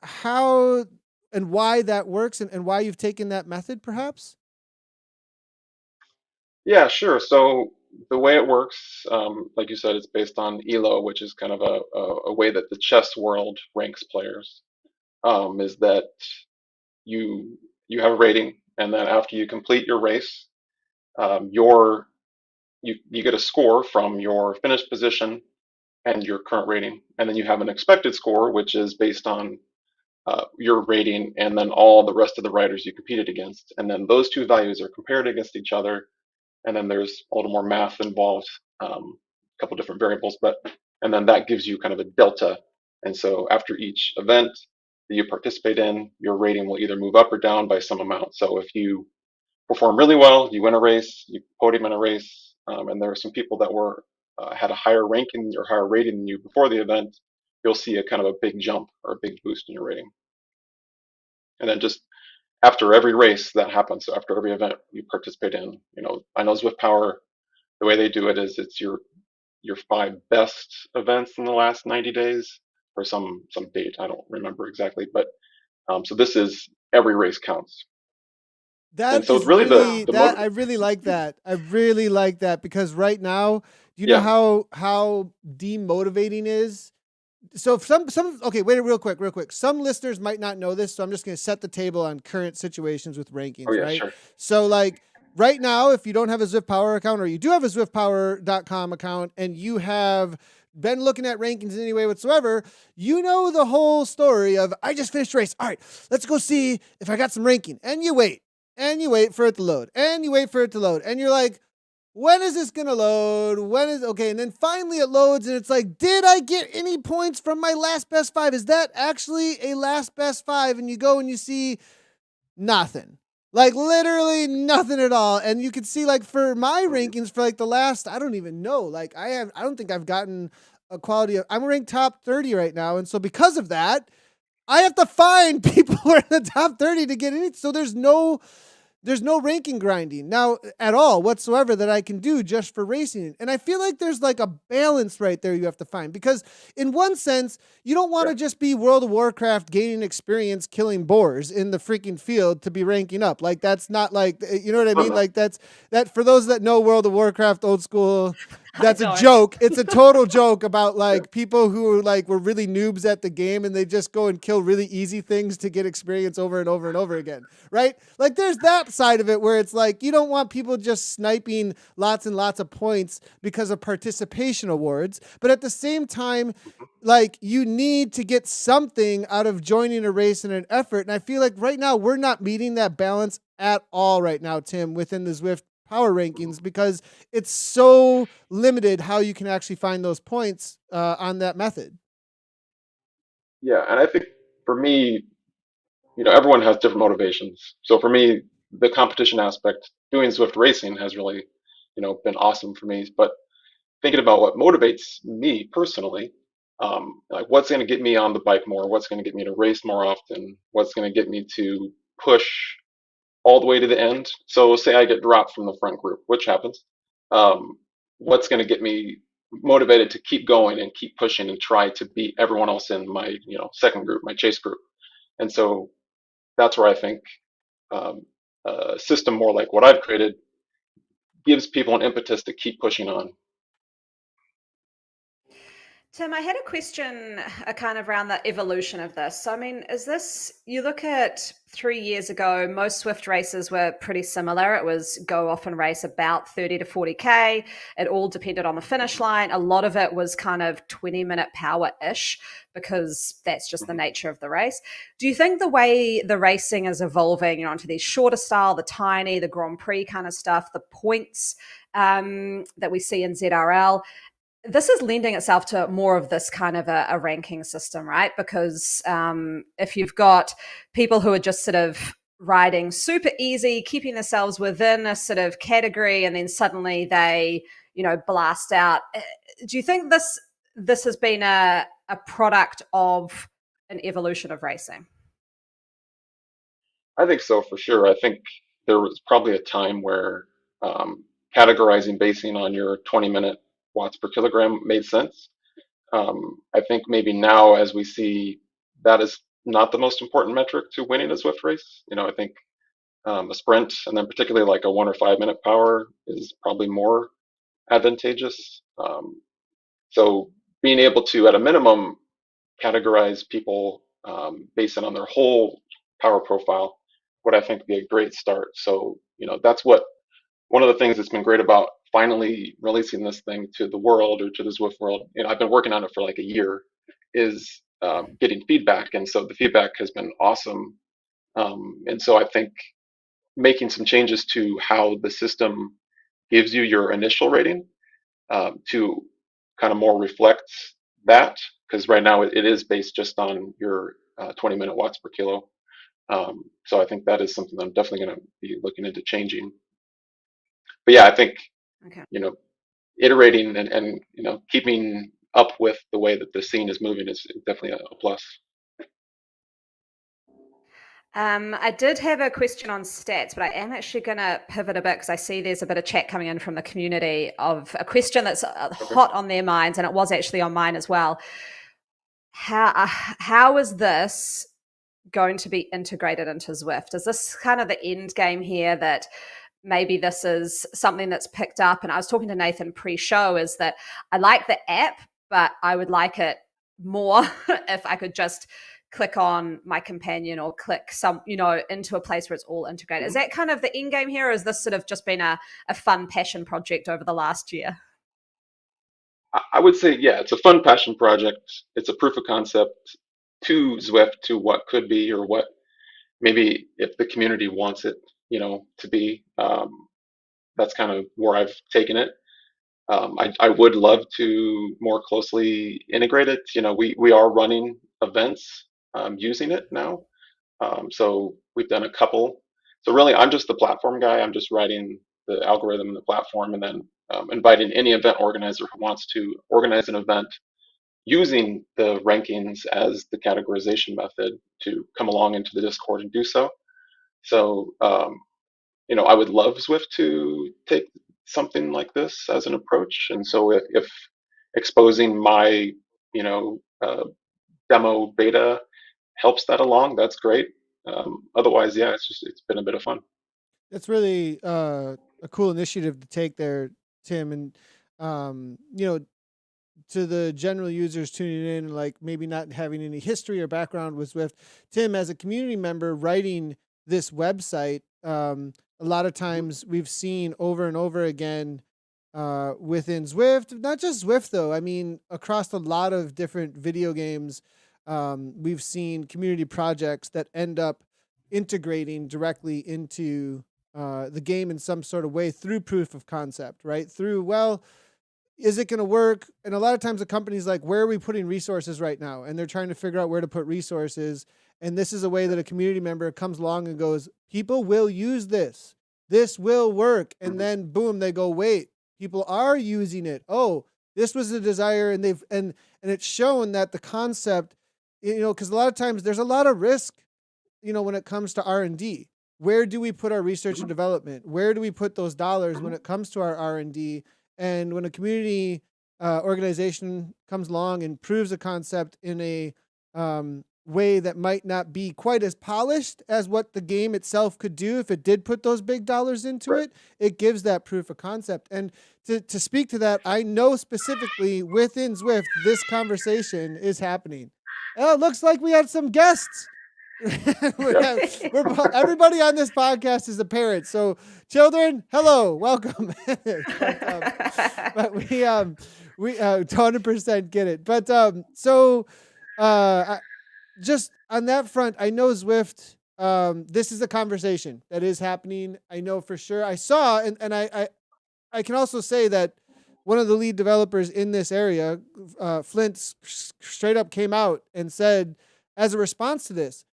how and why that works and why you've taken that method, perhaps? Yeah, sure. So the way it works, like you said, it's based on ELO, which is kind of a way that the chess world ranks players. Is that you have a rating, and then after you complete your race, you get a score from your finished position and your current rating, and then you have an expected score, which is based on your rating and then all the rest of the riders you competed against, and then those two values are compared against each other, and then there's a little more math involved, a couple different variables, and then that gives you kind of a delta. And so after each event that you participate in, your rating will either move up or down by some amount. So if you perform really well, you win a race, you podium in a race, and there are some people that had a higher ranking or higher rating than you before the event, you'll see a kind of a big jump or a big boost in your rating. And then just after every race that happens, so after every event you participate in, I know Zwift Power, the way they do it is it's your 5 best events in the last 90 days or some date. I don't remember exactly, but so this is every race counts. That so is it's really really the that I really like that. I really like that because right now, do you know how demotivating is? So some okay, wait real quick. Some listeners might not know this, so I'm just going to set the table on current situations with rankings, Oh yeah, right? sure. So like right now, if you don't have a Zwift Power account, or you do have a Zwiftpower.com account, and you have been looking at rankings in any way whatsoever, you know the whole story of, I just finished a race. All right, let's go see if I got some ranking. And you wait for it to load, and you wait for it to load. And you're like, when is this going to load? Okay. And then finally it loads, and it's like, did I get any points from my last best 5? Is that actually a last best 5? And you go and you see nothing. Like literally nothing at all. And you can see, like, for my rankings for like the last, I don't even know. Like I don't think I've gotten a quality of, I'm ranked top 30 right now. And so because of that, I have to find people who are in the top 30 to get in. So there's no ranking grinding now at all whatsoever that I can do just for racing. And I feel like there's like a balance right there you have to find, because in one sense, you don't want to just be World of Warcraft gaining experience killing boars in the freaking field to be ranking up. Like that's not like, you know what I mean? Like that for those that know World of Warcraft old school, that's a joke. It's a total joke about like people who like were really noobs at the game, and they just go and kill really easy things to get experience over and over and over again. Right? Like there's that side of it where it's like, you don't want people just sniping lots and lots of points because of participation awards. But at the same time, like you need to get something out of joining a race and an effort. And I feel like right now we're not meeting that balance at all right now, Tim, within the Zwift Power rankings, because it's so limited how you can actually find those points on that method. Yeah, and I think for me, everyone has different motivations. So for me, the competition aspect, doing Zwift racing has really, been awesome for me. But thinking about what motivates me personally, like what's going to get me on the bike more, what's going to get me to race more often, what's going to get me to push all the way to the end. So say I get dropped from the front group, which happens. Um, what's going to get me motivated to keep going and keep pushing and try to beat everyone else in my, second group, my chase group. And so that's where I think a system more like what I've created gives people an impetus to keep pushing on. Tim, I had a question kind of around the evolution of this. So, I mean, you look at 3 years ago, most Zwift races were pretty similar. It was go off and race about 30 to 40K. It all depended on the finish line. A lot of it was kind of 20-minute power-ish, because that's just the nature of the race. Do you think the way the racing is evolving, onto these shorter style, the tiny, the Grand Prix kind of stuff, the points that we see in ZRL, this is lending itself to more of this kind of a ranking system, right? Because if you've got people who are just sort of riding super easy, keeping themselves within a sort of category, and then suddenly they, blast out. Do you think this has been a product of an evolution of racing? I think so, for sure. I think there was probably a time where categorizing basing on your 20-minute watts per kilogram made sense. I think maybe now, as we see, that is not the most important metric to winning a Zwift race. I think a sprint, and then particularly like a 1 or 5 minute power, is probably more advantageous. So being able to, at a minimum, categorize people based on their whole power profile would, I think, be a great start. So, that's one of the things that's been great about finally releasing this thing to the world, or to the Zwift world. I've been working on it for like a year, is getting feedback. And so the feedback has been awesome. And so I think making some changes to how the system gives you your initial rating to kind of more reflect that, because right now it is based just on your 20-minute watts per kilo. So I think that is something that I'm definitely going to be looking into changing. But yeah, I think, Okay. Iterating and keeping up with the way that the scene is moving is definitely a plus. I did have a question on stats, but I am actually going to pivot a bit, because I see there's a bit of chat coming in from the community of a question that's hot on their minds, and it was actually on mine as well. How is this going to be integrated into Zwift? Is this kind of the end game here, that maybe this is something that's picked up? And I was talking to Nathan pre-show, is that I like the app, but I would like it more if I could just click on my companion or click some, into a place where it's all integrated. Is that kind of the end game here, or has this sort of just been a fun passion project over the last year? I would say, yeah, it's a fun passion project. It's a proof of concept to Zwift, to what could be, or what maybe if the community wants it, to be. That's kind of where I've taken it. I would love to more closely integrate it. We are running events using it now. So we've done a couple. So really, I'm just the platform guy. I'm just writing the algorithm and the platform, and then inviting any event organizer who wants to organize an event using the rankings as the categorization method to come along into the Discord and do so. So, I would love Zwift to take something like this as an approach. And so if exposing my, demo beta helps that along, that's great. Otherwise, yeah, it's been a bit of fun. That's really a cool initiative to take there, Tim. And to the general users tuning in, like maybe not having any history or background with Zwift, Tim, as a community member writing this website, a lot of times we've seen over and over again within Zwift, not just Zwift though. I mean, across a lot of different video games, we've seen community projects that end up integrating directly into the game in some sort of way through proof of concept, right? Through, well, is it going to work? And a lot of times the company's like, where are we putting resources right now? And they're trying to figure out where to put resources. And this is a way that a community member comes along and goes, people will use this. This will work. And then boom, they go, wait, people are using it. Oh, this was a desire. And and it's shown that the concept, because a lot of times there's a lot of risk, when it comes to R&D. Where do we put our research and development? Where do we put those dollars when it comes to our R&D? And when a community organization comes along and proves a concept in a way that might not be quite as polished as what the game itself could do if it did put those big dollars into it, it gives that proof of concept. And to speak to that, I know specifically within Zwift, this conversation is happening. Oh, it looks like we had some guests. Everybody on this podcast is a parent, so children, hello, welcome. But we 100% get it. But just on that front, I know Zwift, this is a conversation that is happening. I know for sure. I saw, and I can also say that one of the lead developers in this area, Flint, straight up came out and said, as a response to this,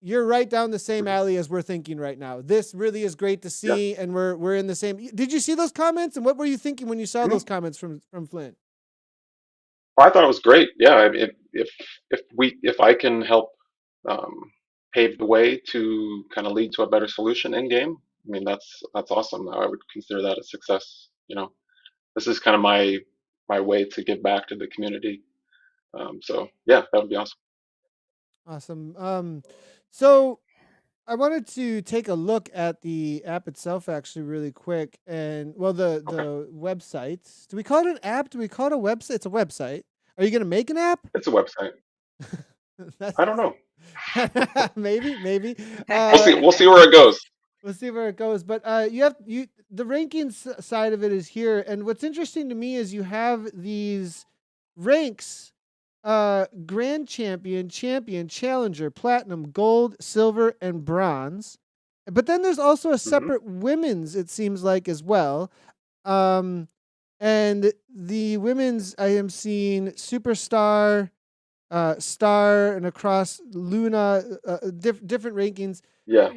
you're right down the same alley as we're thinking right now. This really is great to see, and we're in the same. Did you see those comments, and what were you thinking when you saw those comments from Flint? Well, I thought it was great. Yeah, I mean, if I can help pave the way to kind of lead to a better solution in game, I mean that's awesome. I would consider that a success. This is kind of my way to give back to the community. So yeah, that would be awesome. Awesome. So I wanted to take a look at the app itself actually really quick. And well, the website. Do we call it an app? Do we call it a website? It's a website. Are you going to make an app? It's a website. I don't know. maybe. We'll see where it goes. We'll see where it goes. But the rankings side of it is here. And what's interesting to me is you have these ranks. Grand champion, challenger, platinum, gold, silver, and bronze. But then there's also a separate women's, it seems like, as well. And the women's, I am seeing superstar, star, and across Luna, different rankings. Yeah.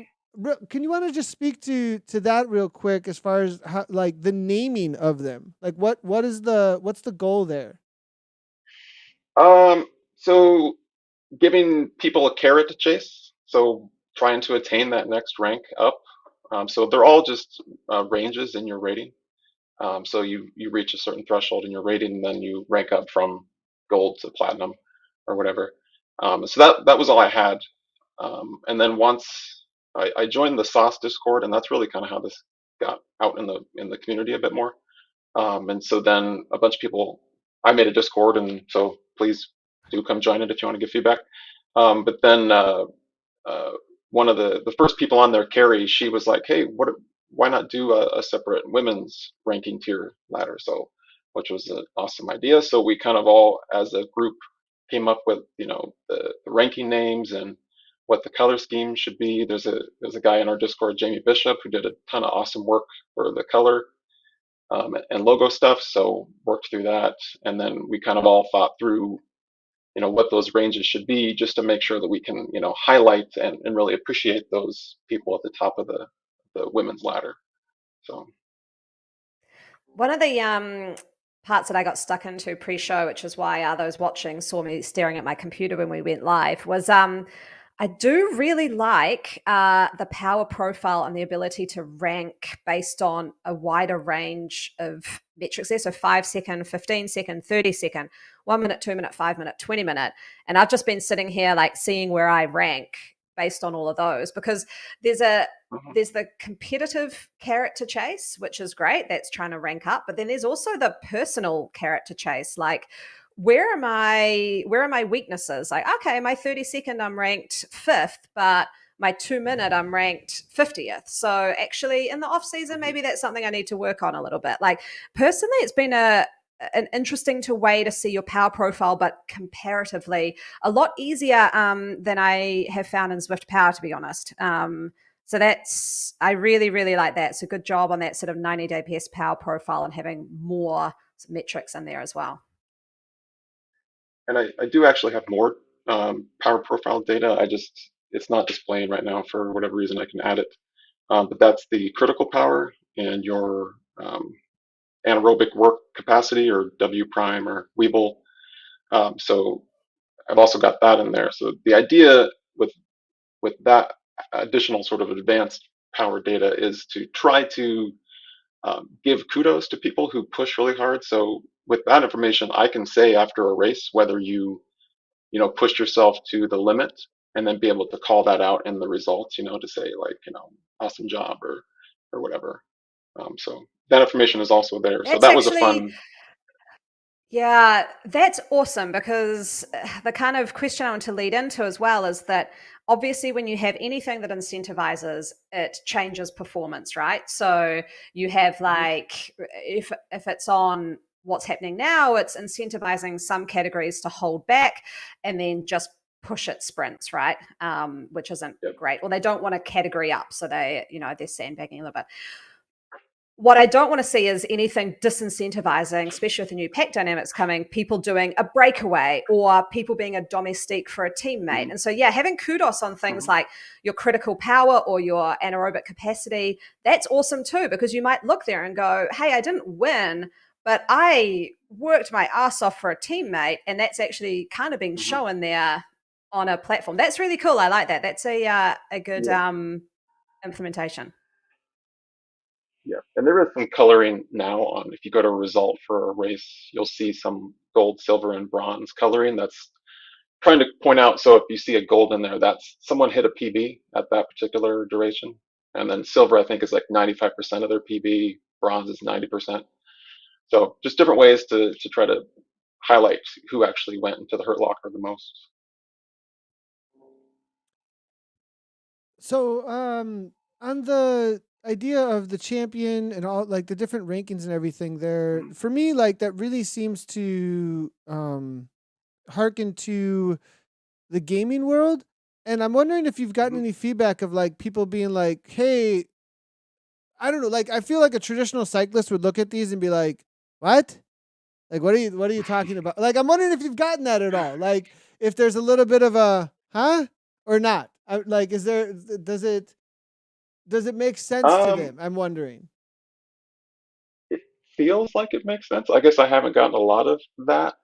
Can you want to just speak to that real quick as far as how, like the naming of them? Like what's the goal there? So giving people a carrot to chase. So trying to attain that next rank up. So they're all just ranges in your rating. So you reach a certain threshold in your rating, and then you rank up from gold to platinum or whatever. So that was all I had. And then once I joined the sauce Discord, and that's really kind of how this got out in the community a bit more. And so then a bunch of people, I made a Discord, and so please do come join it if you want to give feedback. But then uh, one of the first people on there, Carrie, she was like, "Hey, why not do a separate women's ranking tier ladder?" So, which was an awesome idea. So we kind of all, as a group, came up with the ranking names and what the color scheme should be. There's a guy in our Discord, Jamie Bishop, who did a ton of awesome work for the color and logo stuff. So worked through that, and then we kind of all thought through what those ranges should be, just to make sure that we can highlight and really appreciate those people at the top of the women's ladder. So One of the parts that I got stuck into pre-show, which is why those watching saw me staring at my computer when we went live, was I do really like the power profile and the ability to rank based on a wider range of metrics there. So 5 second, 15 second, 30 second, 1 minute, 2 minute, 5 minute, 20 minute. And I've just been sitting here like seeing where I rank based on all of those, because there's the competitive carrot to chase, which is great. That's trying to rank up. But then there's also the personal carrot to chase. Like, where are my weaknesses? Like, okay, my 30 second, I'm ranked 5th, but my 2 minute, I'm ranked 50th. So actually in the off season, maybe that's something I need to work on a little bit. Like, personally, it's been an interesting way to see your power profile, but comparatively a lot easier than I have found in Zwift Power, to be honest. So I really, really like that. So good job on that sort of 90-day PS power profile and having more metrics in there as well. and I do actually have more power profile data. It's not displaying right now for whatever reason. I can add it, but that's the critical power and your anaerobic work capacity, or W prime or Weeble. So I've also got that in there. So the idea with that additional sort of advanced power data is to try to give kudos to people who push really hard. So with that information, I can say after a race whether pushed yourself to the limit, and then be able to call that out in the results. To say like awesome job or whatever. So that information is also there. So That's that was a actually fun. Yeah, that's awesome, because the kind of question I want to lead into as well is that obviously when you have anything that incentivizes, it changes performance, right? So you have like, if it's on what's happening now, it's incentivizing some categories to hold back and then just push it sprints, right? Which isn't Yep. great. Well, they don't want a category up, so they're sandbagging a little bit. What I don't want to see is anything disincentivizing, especially with the new pack dynamics coming, people doing a breakaway or people being a domestique for a teammate. And so, having kudos on things like your critical power or your anaerobic capacity, that's awesome too, because you might look there and go, hey, I didn't win, but I worked my ass off for a teammate. And that's actually kind of being shown there on a platform. That's really cool. I like that. That's a good implementation. Yeah, and there is some coloring now on. If you go to a result for a race, you'll see some gold, silver, and bronze coloring. That's trying to point out. So if you see a gold in there, that's someone hit a PB at that particular duration. And then silver, I think, is like 95% of their PB. Bronze is 90%. So just different ways to try to highlight who actually went into the hurt locker the most. So, on the idea of the champion and all, like the different rankings and everything there, for me, like that really seems to harken to the gaming world. And I'm wondering if you've gotten any feedback of like people being like, hey, I don't know, like I feel like a traditional cyclist would look at these and be like, what? Like what are you talking about? Like I'm wondering if you've gotten that at all. Like if there's a little bit of a huh or not. Like does it make sense to Um, them? I'm wondering. it feels like it makes sense. I guess I haven't gotten a lot of that.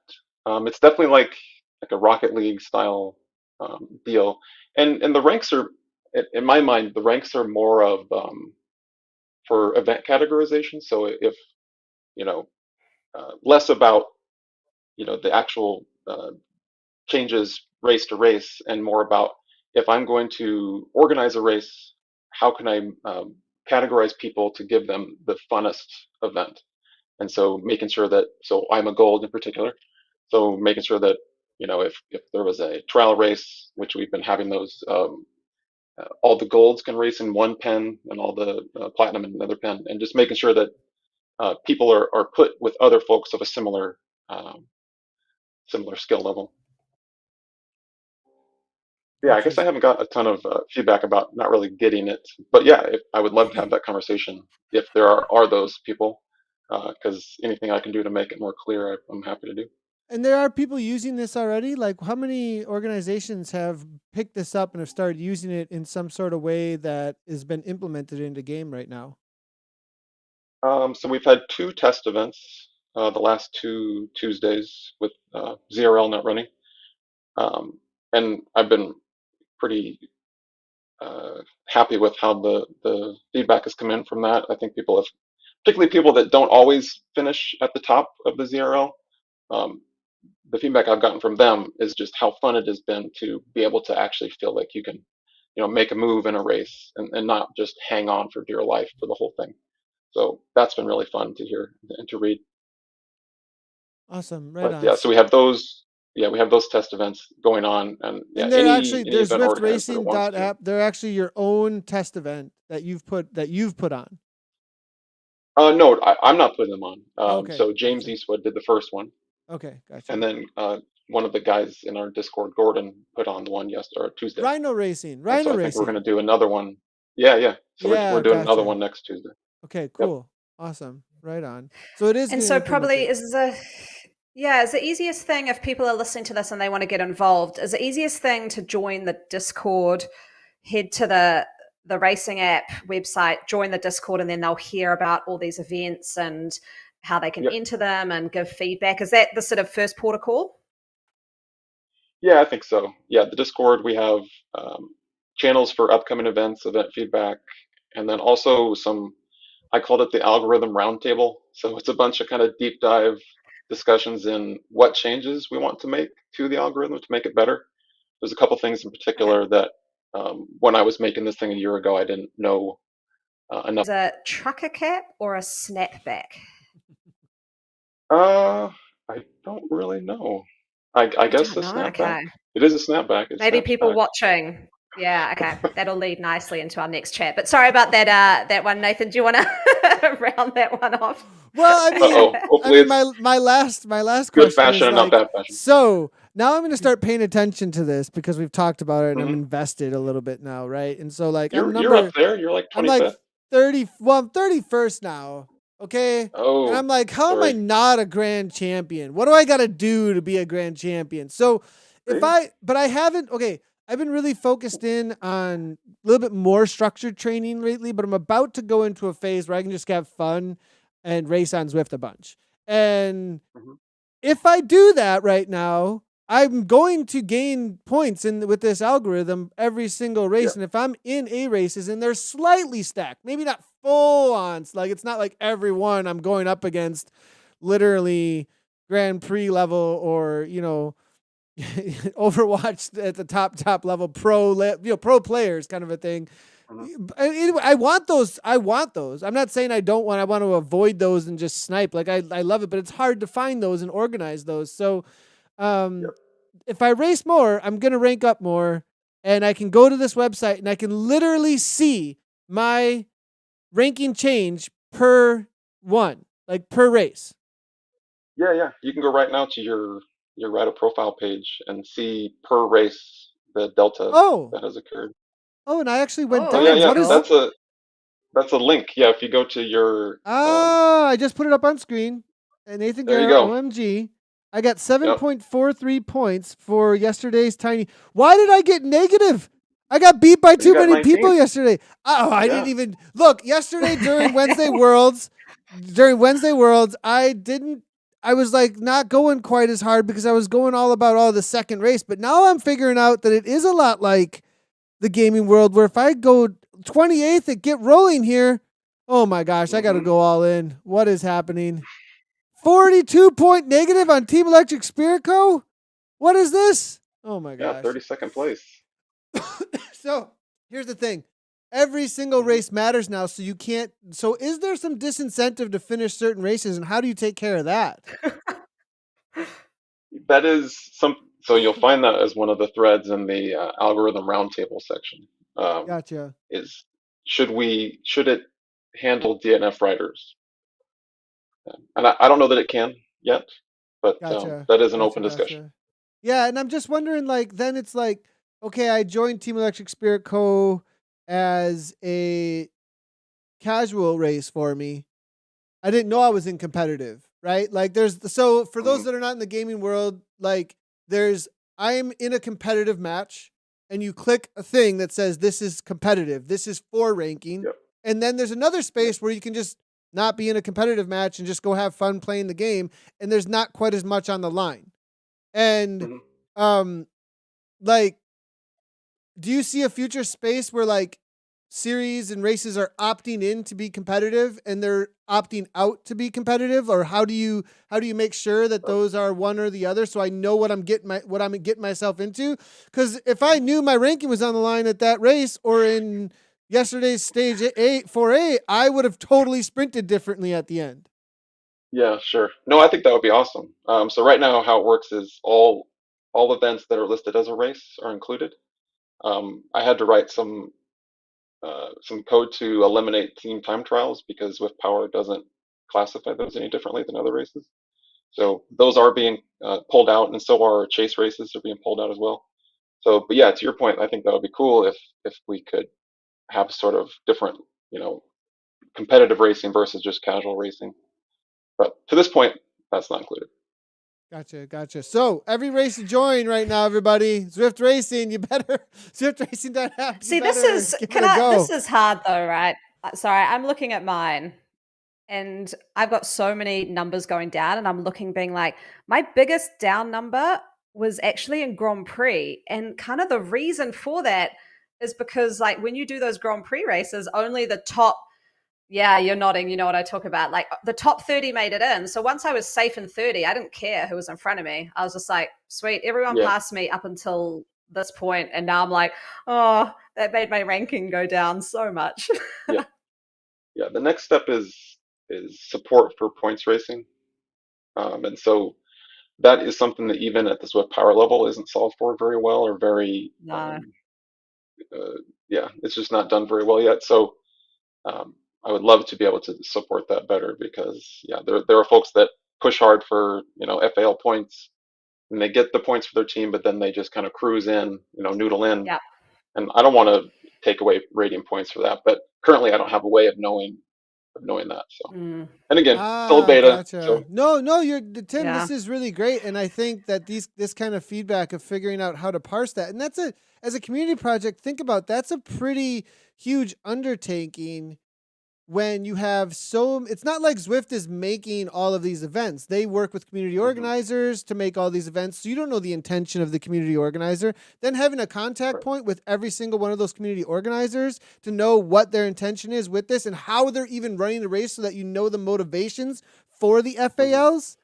It's definitely like a Rocket League style deal, and the ranks are, in my mind, the ranks are more of for event categorization. So if you know less about the actual changes race to race, and more about if I'm going to organize a race, how can I categorize people to give them the funnest event? And so making sure that, so I'm a gold in particular, so making sure that if there was a trial race, which we've been having those, all the golds can race in one pen and all the platinum in another pen, and just making sure that people are put with other folks of a similar skill level. Yeah, I guess I haven't got a ton of feedback about not really getting it, but yeah, I would love to have that conversation if there are those people, because anything I can do to make it more clear, I'm happy to do. And there are people using this already? Like, how many organizations have picked this up and have started using it in some sort of way that has been implemented into game right now? So we've had 2 test events the last 2 Tuesdays with ZRL not running, and I've been pretty happy with how the feedback has come in from that. I think people have, particularly people that don't always finish at the top of the ZRL, the feedback I've gotten from them is just how fun it has been to be able to actually feel like you can, make a move in a race and not just hang on for dear life for the whole thing. So that's been really fun to hear and to read. Awesome, right But on. yeah, so we have those. Yeah, we have those test events going on, and yeah, And they're any there's event organizer that wants to. Zwiftracing.app. They're actually your own test event that you've put on. No, I'm not putting them on. Okay, So James gotcha. Eastwood did the first one, Okay, gotcha. and then one of the guys in our Discord, Gordon, put on the one yesterday or Tuesday. Rhino Racing. And so I think we're going to do another one. Yeah. So we're doing another one next Tuesday. Okay, cool. Yep. Awesome. Right on. So it is. And so probably is the easiest thing if people are listening to this and they want to get involved, is the easiest thing to join the Discord, head to the racing app website, join the Discord, and then they'll hear about all these events and how they can enter them and give feedback. Is that the sort of first port of call? Yeah, I think so. Yeah, the Discord, we have channels for upcoming events, event feedback, and then also I called it the algorithm roundtable. So it's a bunch of kind of deep dive discussions in what changes we want to make to the algorithm to make it better. There's a couple things in particular that when I was making this thing a year ago, I didn't know enough. Is it a trucker cap or a snapback? I don't really know. I guess a snapback. Okay. It is a snapback. Maybe people watching. Yeah, okay. That'll lead nicely into our next chat. But sorry about that one, Nathan. Do you want to round that one off? Well, I mean, my last question good fashion and not bad fashion. So now I'm going to start paying attention to this because we've talked about it and I'm invested a little bit now, right? And so like you're up there. You're like 25th. I'm like 30. Well, I'm 31st now. Okay. Oh. And I'm like, how am I not a grand champion? What do I got to do to be a grand champion? So but I haven't. Okay. I've been really focused in on a little bit more structured training lately, but I'm about to go into a phase where I can just have fun and race on Zwift a bunch. And if I do that right now, I'm going to gain points with this algorithm every single race. Yeah. And if I'm in A races and they're slightly stacked, maybe not full on, like it's not like everyone I'm going up against literally Grand Prix level or, Overwatch at the top level pro players kind of a thing. Anyway, I want those. I'm not saying I don't want. I want to avoid those and just snipe. Like I love it, but it's hard to find those and organize those. So, if I race more, I'm gonna rank up more, and I can go to this website and I can literally see my ranking change per one, like per race. Yeah. You can go right now to your Rider profile page and see per race the delta that has occurred. Oh, and I actually went down. Yeah. That's a link. Yeah, if you go to your. I just put it up on screen. And Nathan Guerra, OMG. I got 7.43 points for yesterday's tiny. Why did I get negative? I got beat by too many people yesterday. I didn't even look yesterday during Wednesday Worlds. I was like not going quite as hard because I was going all about the second race. But now I'm figuring out that it is a lot like the gaming world where if I go 28th and get rolling here, oh my gosh, I got to go all in. What is happening? 42-point negative on Team Electric Spirit Co. What is this? Oh my gosh. Yeah, 32nd place. So here's the thing. Every single race matters now, so you can't. So, is there some disincentive to finish certain races, and how do you take care of that? That is So you'll find that as one of the threads in the algorithm roundtable section. Gotcha. Is should it handle DNF riders? And I don't know that it can yet, but Gotcha. that is an Gotcha. open discussion. Gotcha. Yeah, and I'm just wondering, like, then it's like, okay, I joined Team Electric Spirit Co. as a casual race for me. I didn't know I was in competitive, right? Like so for those that are not in the gaming world, like I am in a competitive match and you click a thing that says this is competitive, this is for ranking. Yep. And then there's another space where you can just not be in a competitive match and just go have fun playing the game. And there's not quite as much on the line. And, like, do you see a future space where like series and races are opting in to be competitive and they're opting out to be competitive, or how do you make sure that those are one or the other, so I know what I'm getting myself into? Because if I knew my ranking was on the line at that race or in yesterday's stage 4A, I would have totally sprinted differently at the end. Yeah, sure. No, I think that would be awesome. So right now, how it works is all events that are listed as a race are included. I had to write some code to eliminate team time trials because Zwift Power doesn't classify those any differently than other races. So those are being pulled out, and so are chase races are being pulled out as well. So, but yeah, to your point, I think that would be cool if we could have sort of different, competitive racing versus just casual racing. But to this point, that's not included. Gotcha. So every race to join right now, everybody. Zwift Racing, you better Zwiftracing.app. See, this is hard though, right? Sorry, I'm looking at mine and I've got so many numbers going down, and I'm looking, being like, my biggest down number was actually in Grand Prix. And kind of the reason for that is because, like, when you do those Grand Prix races, only the top, yeah, you're nodding, you know what I talk about, like the top 30 made it in. So once I was safe in 30, I didn't care who was in front of me. I was just like, sweet, everyone passed me up until this point, and now I'm like, oh, that made my ranking go down so much. Yeah. The next step is support for points racing, and so that is something that even at the Zwift Power level isn't solved for very well, or very No. it's just not done very well yet. So I would love to be able to support that better, because there are folks that push hard for FAL points, and they get the points for their team, but then they just kind of cruise in, noodle in. Yeah. And I don't want to take away rating points for that, but currently I don't have a way of knowing that. So, and again, still a beta. Gotcha. So. No, Tim. This is really great, and I think that this kind of feedback of figuring out how to parse that, and as a community project, think about that's a pretty huge undertaking. When you have it's not like Zwift is making all of these events. They work with community organizers to make all these events. So you don't know the intention of the community organizer. Then having a contact point with every single one of those community organizers to know what their intention is with this and how they're even running the race, so that you know the motivations for the FALs.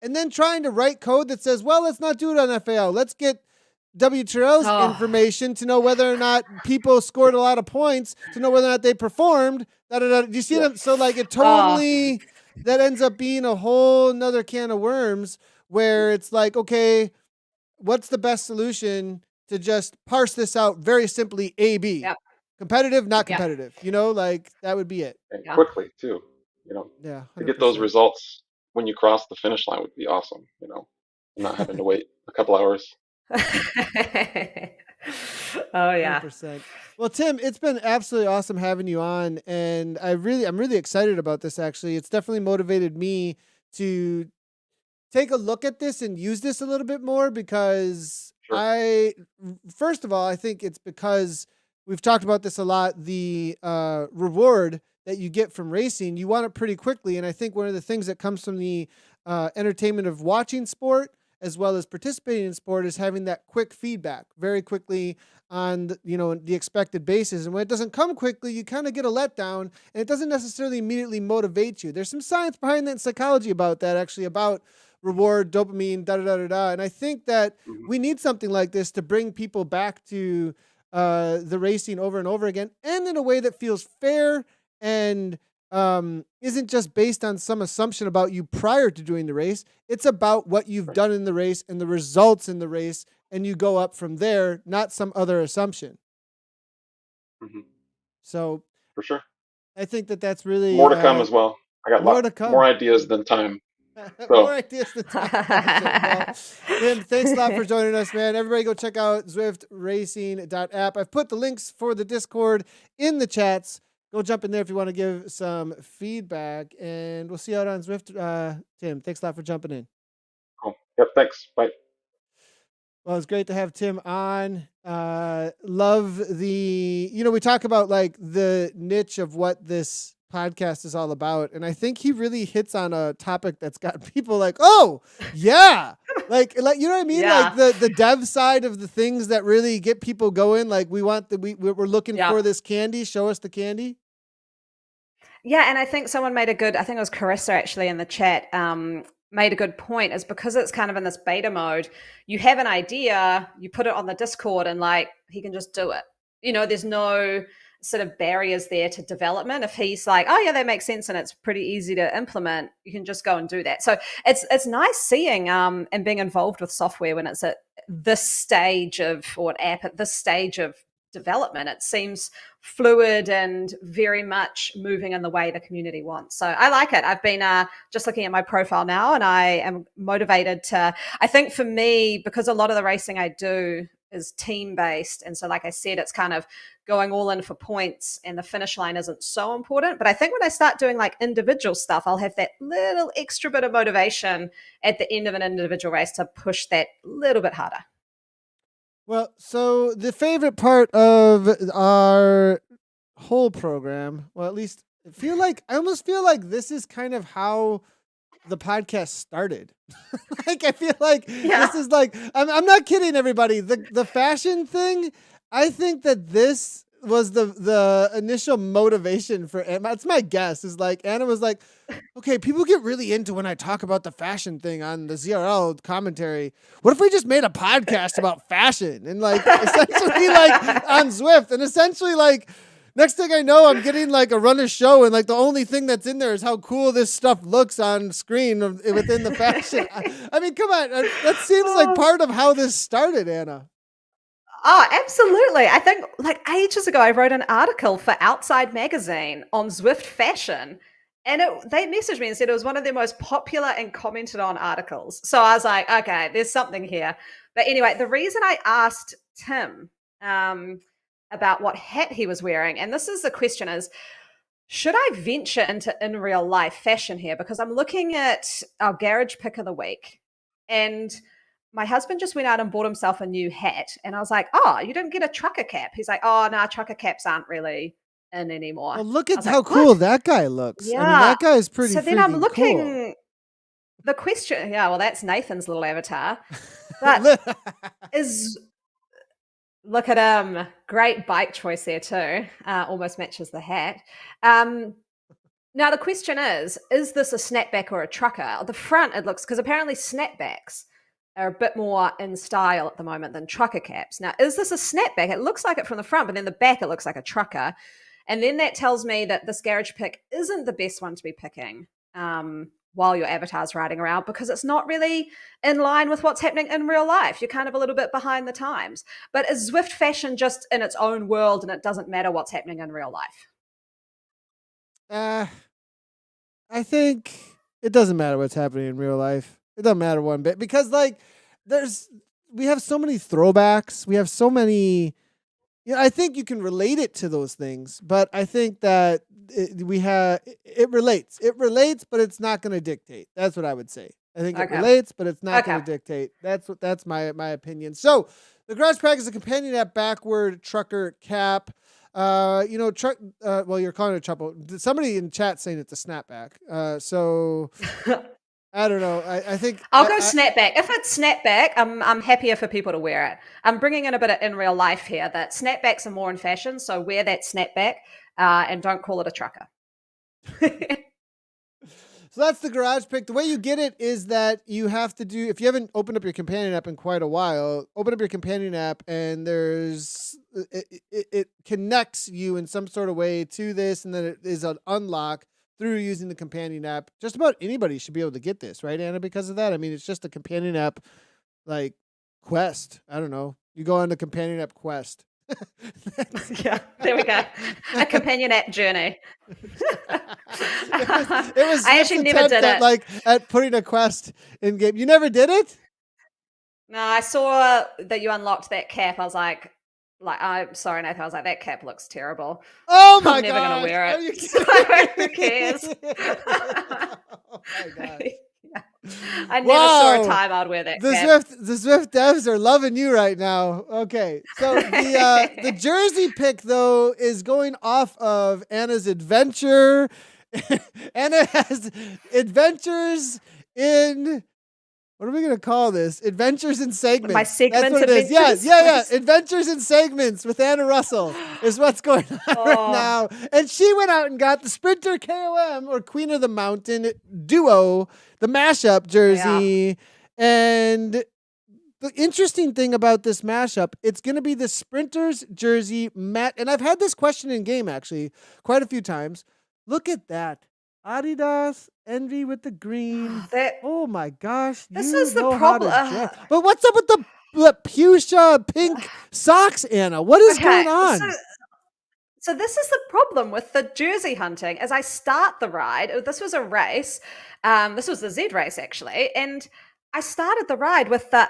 And then trying to write code that says, well, let's not do it on FAL. Let's get WTRL's information to know whether or not people scored a lot of points, to know whether or not they performed. Do you see them? So like it totally, that ends up being a whole nother can of worms, where it's like, okay, what's the best solution to just parse this out very simply? A/B, competitive, not competitive. Like that would be it. And quickly too. Yeah, 100%. To get those results when you cross the finish line would be awesome. Not having to wait a couple hours. Oh yeah. 100%. Well, Tim, it's been absolutely awesome having you on, and I'm really excited about this. Actually, it's definitely motivated me to take a look at this and use this a little bit more, because first of all, I think it's because we've talked about this a lot. The reward that you get from racing, you want it pretty quickly, and I think one of the things that comes from the entertainment of watching sport as well as participating in sport is having that quick feedback very quickly on the expected basis. And when it doesn't come quickly, you kind of get a letdown, and it doesn't necessarily immediately motivate you. There's some science behind that, psychology about that, actually, about reward, dopamine, da-da-da-da-da. And I think that we need something like this to bring people back to the racing over and over again, and in a way that feels fair and isn't just based on some assumption about you prior to doing the race. It's about what you've done in the race and the results in the race, and you go up from there, not some other assumption. Mm-hmm. So For sure. I think that that's really more to come as well. I got more to come. More ideas than time. More ideas than time. Well, Tim, thanks a lot for joining us, man. Everybody go check out Zwiftracing.app. I've put the links for the Discord in the chats. Go jump in there if you want to give some feedback, and we'll see you out on Zwift. Tim, thanks a lot for jumping in. Cool. Yep, thanks. Bye. Well, it's great to have Tim on. Love the, we talk about like the niche of what this podcast is all about. And I think he really hits on a topic that's got people like, oh yeah. like, you know what I mean? Yeah. Like the dev side of the things that really get people going. Like we're looking for this candy. Show us the candy. Yeah. And I think someone made I think it was Carissa actually in the chat, made a good point, is because it's kind of in this beta mode, you have an idea, you put it on the Discord, and like he can just do it. There's no sort of barriers there to development. If he's like, oh yeah, that makes sense and it's pretty easy to implement, you can just go and do that. So it's nice seeing and being involved with software when it's at this stage of, or an app at this stage of development. It seems fluid and very much moving in the way the community wants. So I like it. I've been just looking at my profile now, and I am motivated to, I think for me, because a lot of the racing I do is team based. And so, like I said, it's kind of going all in for points, and the finish line isn't so important. But I think when I start doing like individual stuff, I'll have that little extra bit of motivation at the end of an individual race to push that little bit harder. Well, so the favorite part of our whole program, well, at least I almost feel like this is kind of how the podcast started. Like, I feel like this is like, I'm not kidding everybody. The fashion thing, I think that this was the initial motivation for Anna. It's my guess, is like Anna was like, okay, people get really into when I talk about the fashion thing on the ZRL commentary. What if we just made a podcast about fashion and like essentially like on Zwift, and essentially like next thing I know, I'm getting like a runner show, and like the only thing that's in there is how cool this stuff looks on screen within the fashion. I mean, come on, that seems like part of how this started, Anna. Oh, absolutely. I think like ages ago, I wrote an article for Outside Magazine on Zwift fashion. And they messaged me and said it was one of their most popular and commented on articles. So I was like, okay, there's something here. But anyway, the reason I asked Tim about what hat he was wearing, and this is the question, is should I venture into in real life fashion here? Because I'm looking at our garage pick of the week, and my husband just went out and bought himself a new hat. And I was like, oh, you didn't get a trucker cap? He's like, oh, no, trucker caps aren't really in anymore. Well, look at how cool that guy looks. Yeah. I mean, that guy is pretty. So then I'm looking. Cool. The question, yeah, well, that's Nathan's little avatar. But look at him. Great bike choice there too. Almost matches the hat. Now the question is this a snapback or a trucker? At the front, it looks, because apparently snapbacks are a bit more in style at the moment than trucker caps. Now, is this a snapback? It looks like it from the front, but then the back, it looks like a trucker. And then that tells me that this garage pick isn't the best one to be picking while your avatar's riding around, because it's not really in line with what's happening in real life. You're kind of a little bit behind the times. But is Zwift fashion just in its own world and it doesn't matter what's happening in real life? I think it doesn't matter what's happening in real life. It doesn't matter one bit, because like we have so many throwbacks. We have so many. I think you can relate it to those things, but I think that it relates. It relates, but it's not going to dictate. That's what I would say. I think it relates, but it's not going to dictate. That's my opinion. So the Garage Pack is a companion app backward trucker cap. Truck. Well, you're calling it a trouble. Somebody in chat saying it's a snapback. So. I don't know. I think I'll go snapback. If it's snapback, I'm happier for people to wear it. I'm bringing in a bit of in real life here, that snapbacks are more in fashion. So wear that snapback and don't call it a trucker. So that's the Garage Pick. The way you get it is that you have to do, if you haven't opened up your companion app in quite a while, open up your companion app, and it connects you in some sort of way to this, and then it is an unlock through using the companion app. Just about anybody should be able to get this, right, Anna? Because of that, I mean, it's just a companion app, like Quest. I don't know. You go on the companion app Quest. Yeah, there we go. A companion app journey. It was I actually never did it. At putting a quest in game. You never did it? No, I saw that you unlocked that cap. I was like, I'm sorry, Nathan. I was like, that cap looks terrible. Oh my god! I'm never gonna wear it. Are you So who cares? Oh my god! Yeah. I never saw a time I'd wear that cap. The Zwift devs are loving you right now. Okay, so the jersey pick though is going off of Anna's adventure. Anna has adventures in. What are we going to call this? Adventures in segments. My segment That's what it adventures? is. Yeah. Adventures in segments with Anna Russel is what's going on right now. And she went out and got the Sprinter KOM or Queen of the Mountain duo, the mashup jersey. Yeah. And the interesting thing about this mashup, it's going to be the Sprinters jersey mat. And I've had this question in game actually quite a few times. Look at that. Adidas Envy with the green. Oh my gosh. This is the problem. But what's up with the fuchsia pink socks, Anna? What is going on? So this is the problem with the jersey hunting. As I start the ride, this was a race. This was the Z race actually. And I started the ride with the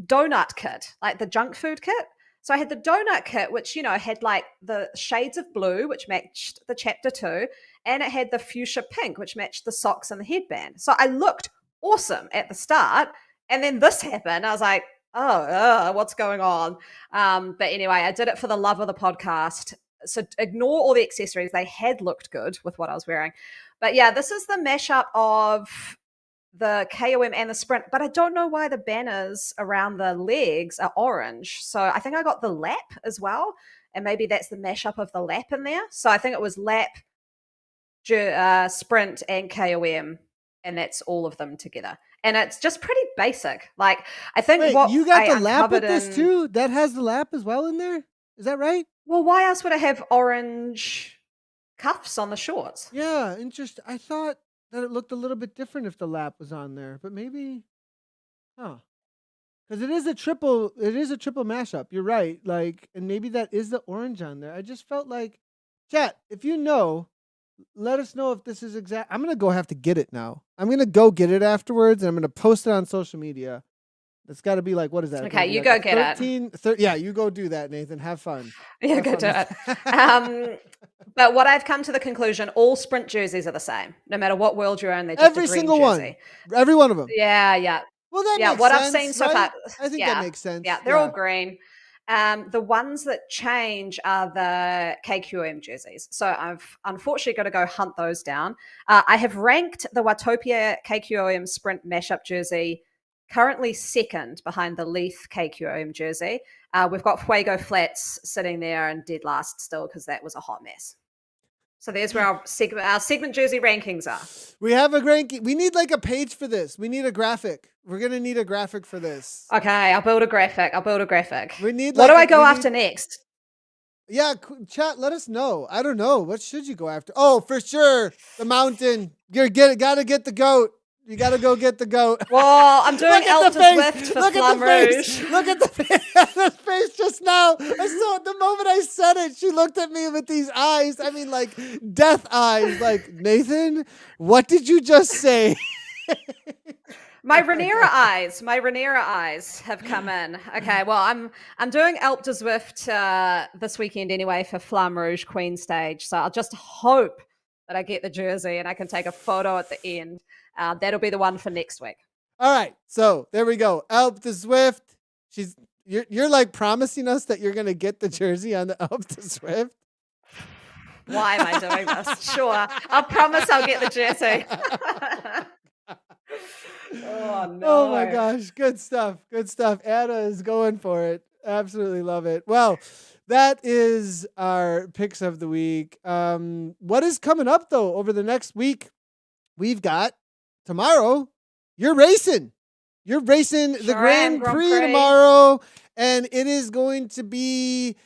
donut kit, like the junk food kit. So I had the donut kit, which, had like the shades of blue, which matched the chapter 2. And it had the fuchsia pink, which matched the socks and the headband. So I looked awesome at the start. And then this happened. I was like, what's going on? But anyway, I did it for the love of the podcast. So ignore all the accessories. They had looked good with what I was wearing. But yeah, this is the mashup of the KOM and the Sprint, but I don't know why the banners around the legs are orange. So I think I got the lap as well. And maybe that's the mashup of the lap in there. So I think it was lap, Sprint, and KOM. And that's all of them together. And it's just pretty basic. Like, I think you got the lap with this too? That has the lap as well in there? Is that right? Well, why else would I have orange cuffs on the shorts? Yeah, interesting. I thought that it looked a little bit different if the lap was on there, but maybe, because it is a triple mashup. You're right. Like, and maybe that is the orange on there. I just felt like, chat, if you know, let us know if this is exact. I'm going to have to get it now. I'm going to go get it afterwards and I'm going to post it on social media. It's got to be like, what is that? Okay, you go get it. Yeah, you go do that, Nathan. Have fun. Yeah, go do it. But what I've come to the conclusion, all Sprint jerseys are the same. No matter what world you're in, they're just every a green single jersey. one. Every one of them. Yeah. Well, that makes what sense, I've seen so right? far. I think that makes sense. Yeah, they're all green. The ones that change are the KQM jerseys. So I've unfortunately got to go hunt those down. I have ranked the Watopia KQM Sprint mashup jersey currently second behind the Leith KQM jersey. We've got Fuego Flats sitting there and dead last still because that was a hot mess. So there's where our segment jersey rankings are. We have a ranking. We need like a page for this. We need a graphic. We're going to need a graphic for this. Okay, I'll build a graphic. We need. What do I go after next? Yeah, chat, let us know. I don't know. What should you go after? Oh, for sure, the mountain. Gotta get the goat. You gotta go get the goat. Well, I'm doing Elf to Zwift for Flamme Rouge. Look at the face just now. I saw it the moment I said it. She looked at me with these eyes. I mean, like death eyes. Like, Nathan, what did you just say? My Rhaenyra eyes have come in. Okay, well, I'm doing Alp to Zwift this weekend anyway for Flamme Rouge Queen Stage. So I'll just hope that I get the jersey and I can take a photo at the end. That'll be the one for next week. All right, so there we go. Alp to Zwift. You're like promising us that you're gonna get the jersey on the Alp to Zwift. Why am I doing this? Sure, I'll promise I'll get the jersey. Oh no! Oh my gosh, good stuff. Anna is going for it. Absolutely love it. Well, that is our picks of the week. What is coming up though over the next week? We've got tomorrow. You're racing the Grand Prix tomorrow, and it is going to be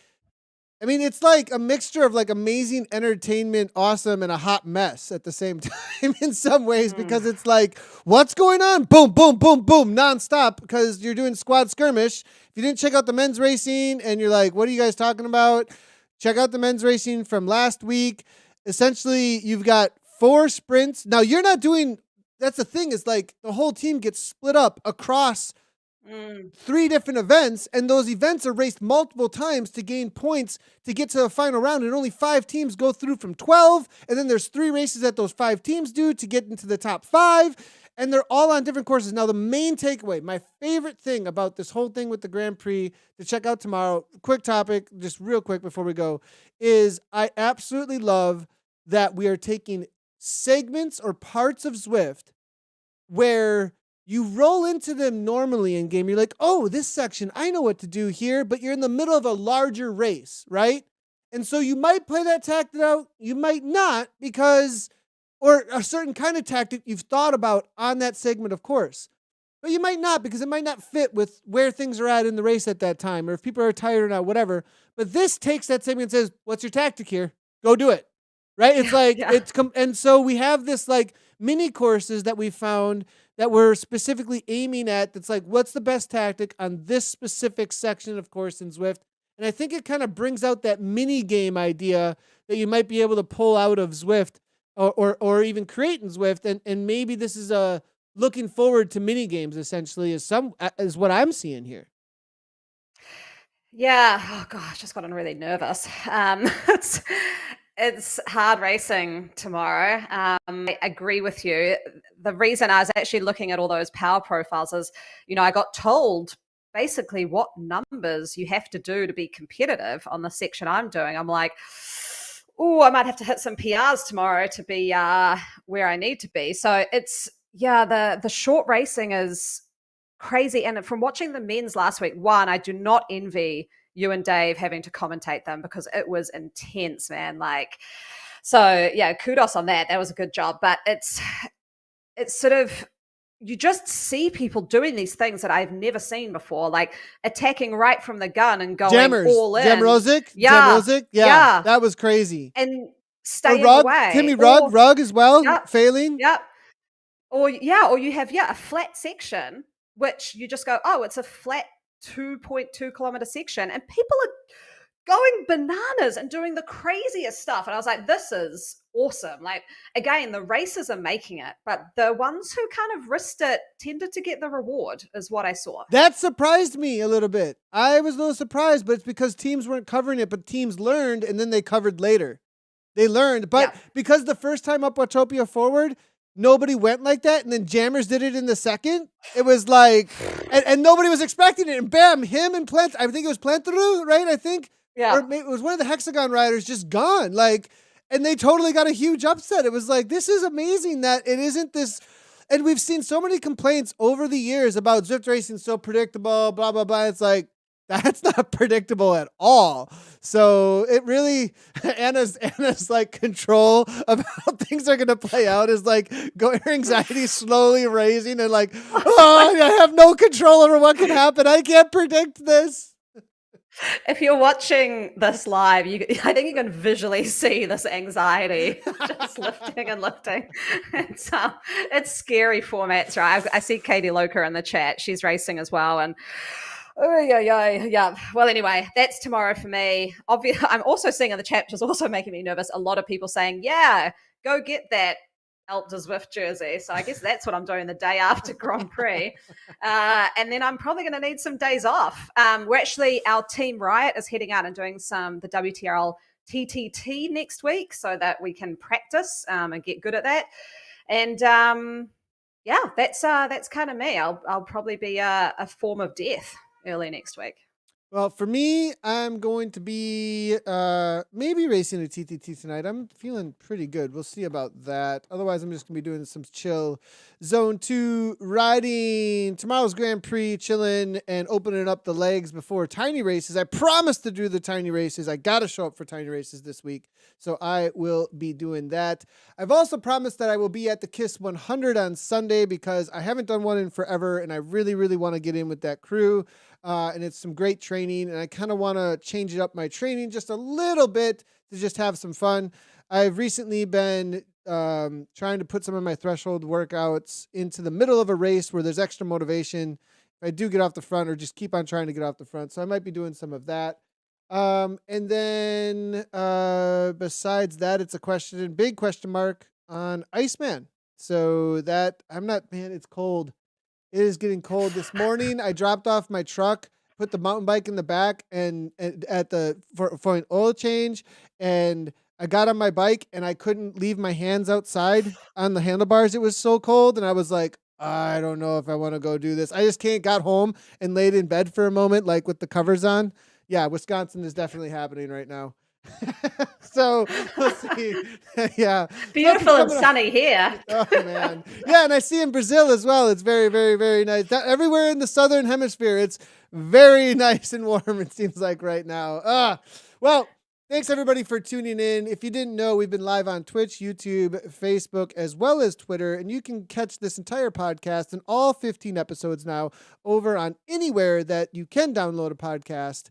I mean, it's like a mixture of like amazing entertainment, awesome, and a hot mess at the same time in some ways, because it's like, what's going on? Boom, boom, boom, boom, nonstop, because you're doing squad skirmish. If you didn't check out the men's racing and you're like, what are you guys talking about? Check out the men's racing from last week. Essentially, you've got 4 sprints. Now, you're not doing, that's the thing, is like the whole team gets split up across 3 different events, and those events are raced multiple times to gain points to get to the final round, and only 5 teams go through from 12, and then there's 3 races that those 5 teams do to get into the top 5, and they're all on different courses. Now, the main takeaway, my favorite thing about this whole thing with the Grand Prix to check out tomorrow, quick topic, just real quick before we go, is I absolutely love that we are taking segments or parts of Zwift where you roll into them normally in game. You're like, oh, this section, I know what to do here, but you're in the middle of a larger race, right? And so you might play that tactic out, you might not, because, or a certain kind of tactic you've thought about on that segment, of course. But you might not, because it might not fit with where things are at in the race at that time, or if people are tired or not, whatever. But this takes that segment and says, what's your tactic here? Go do it, right? It's like, and so we have this like mini courses that we found that we're specifically aiming at. That's like, what's the best tactic on this specific section, of course, in Zwift. And I think it kind of brings out that mini game idea that you might be able to pull out of Zwift or even create in Zwift. And maybe this is looking forward to mini games, essentially, is what I'm seeing here. Yeah. Oh gosh, just gotten really nervous. It's hard racing tomorrow. I agree with you. The reason I was actually looking at all those power profiles is, I got told basically what numbers you have to do to be competitive on the section I'm doing. I'm like, oh, I might have to hit some PRs tomorrow to be where I need to be. So it's, the short racing is crazy. And from watching the men's last week, I do not envy you and Dave having to commentate them, because it was intense, man. Like, so yeah, kudos on that. That was a good job. But it's sort of, you just see people doing these things that I've never seen before, like attacking right from the gun and going all in. Jamrosic? Yeah. Yeah, that was crazy. And staying away. Timmy Rugg as well, failing. Yep. Or you have a flat section, which you just go, oh, it's a flat 2.2 kilometer section, and people are going bananas and doing the craziest stuff. And I was like, this is awesome. Like, again, the racers are making it, but the ones who kind of risked it tended to get the reward, is what I saw. That surprised me a little bit. I was a little surprised, but it's because teams weren't covering it, but teams learned, and then they covered later. They learned, but because the first time up Watopia Forward, nobody went like that, and then Jammers did it in the second. It was like, and nobody was expecting it, and bam, him and I think it was Plantaru, right? I think, or it was one of the Hexagon riders just gone, like, and they totally got a huge upset. It was like, this is amazing that it isn't this, and we've seen so many complaints over the years about Zwift racing so predictable, blah, blah, blah. It's like, that's not predictable at all. So it really, Anna's like control of how things are going to play out is like her anxiety slowly raising and like, oh, I have no control over what can happen. I can't predict this. If you're watching this live, I think you can visually see this anxiety just lifting and lifting. It's scary formats, right? I see Katie Loker in the chat. She's racing as well. And yeah. Well, anyway, that's tomorrow for me. Obviously, I'm also seeing in the chat, which is also making me nervous, a lot of people saying, yeah, go get that Alp de Zwift jersey. So I guess that's what I'm doing the day after Grand Prix. And then I'm probably going to need some days off. Our Team Riot is heading out and doing the WTRL TTT next week so that we can practice and get good at that. And that's kind of me. I'll probably be a form of death early next week. Well, for me, I'm going to be maybe racing a TTT tonight. I'm feeling pretty good. We'll see about that. Otherwise, I'm just going to be doing some chill Zone 2 riding. Tomorrow's Grand Prix, chilling and opening up the legs before tiny races. I promised to do the tiny races. I got to show up for tiny races this week, so I will be doing that. I've also promised that I will be at the KISS 100 on Sunday because I haven't done one in forever, and I really, really want to get in with that crew. and it's some great training. And I kind of want to change up my training just a little bit to just have some fun. I've recently been trying to put some of my threshold workouts into the middle of a race where there's extra motivation. If I do get off the front, or just keep on trying to get off the front. So I might be doing some of that. And then besides that, it's a big question mark on Iceman. So that it's cold. It is getting cold. This morning I dropped off my truck, put the mountain bike in the back and for an oil change, and I got on my bike and I couldn't leave my hands outside on the handlebars. It was so cold, and I was like, I don't know if I want to go do this. I just got home and laid in bed for a moment, like with the covers on. Yeah, Wisconsin is definitely happening right now. So we'll see. Yeah. Beautiful and sunny here. Oh man. Yeah, and I see in Brazil as well. It's very, very, very nice. Everywhere in the southern hemisphere, it's very nice and warm, it seems like right now. Well, thanks everybody for tuning in. If you didn't know, we've been live on Twitch, YouTube, Facebook, as well as Twitter, and you can catch this entire podcast and all 15 episodes now over on anywhere that you can download a podcast.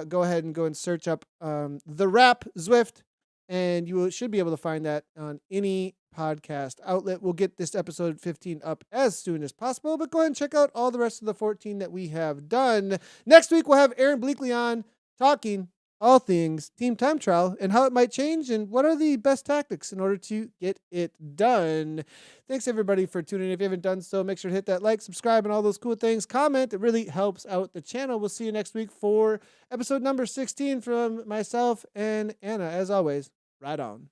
Go ahead and go and search up The Rap Zwift, and you should be able to find that on any podcast outlet. We'll get this episode 15 up as soon as possible, but go ahead and check out all the rest of the 14 that we have done. Next week, we'll have Aaron Bleakley on talking all things team time trial and how it might change and what are the best tactics in order to get it done. Thanks everybody for tuning in. If you haven't done so, make sure to hit that like, subscribe, and all those cool things. Comment. It really helps out the channel. We'll see you next week for episode number 16 from myself and Anna. As always, ride on.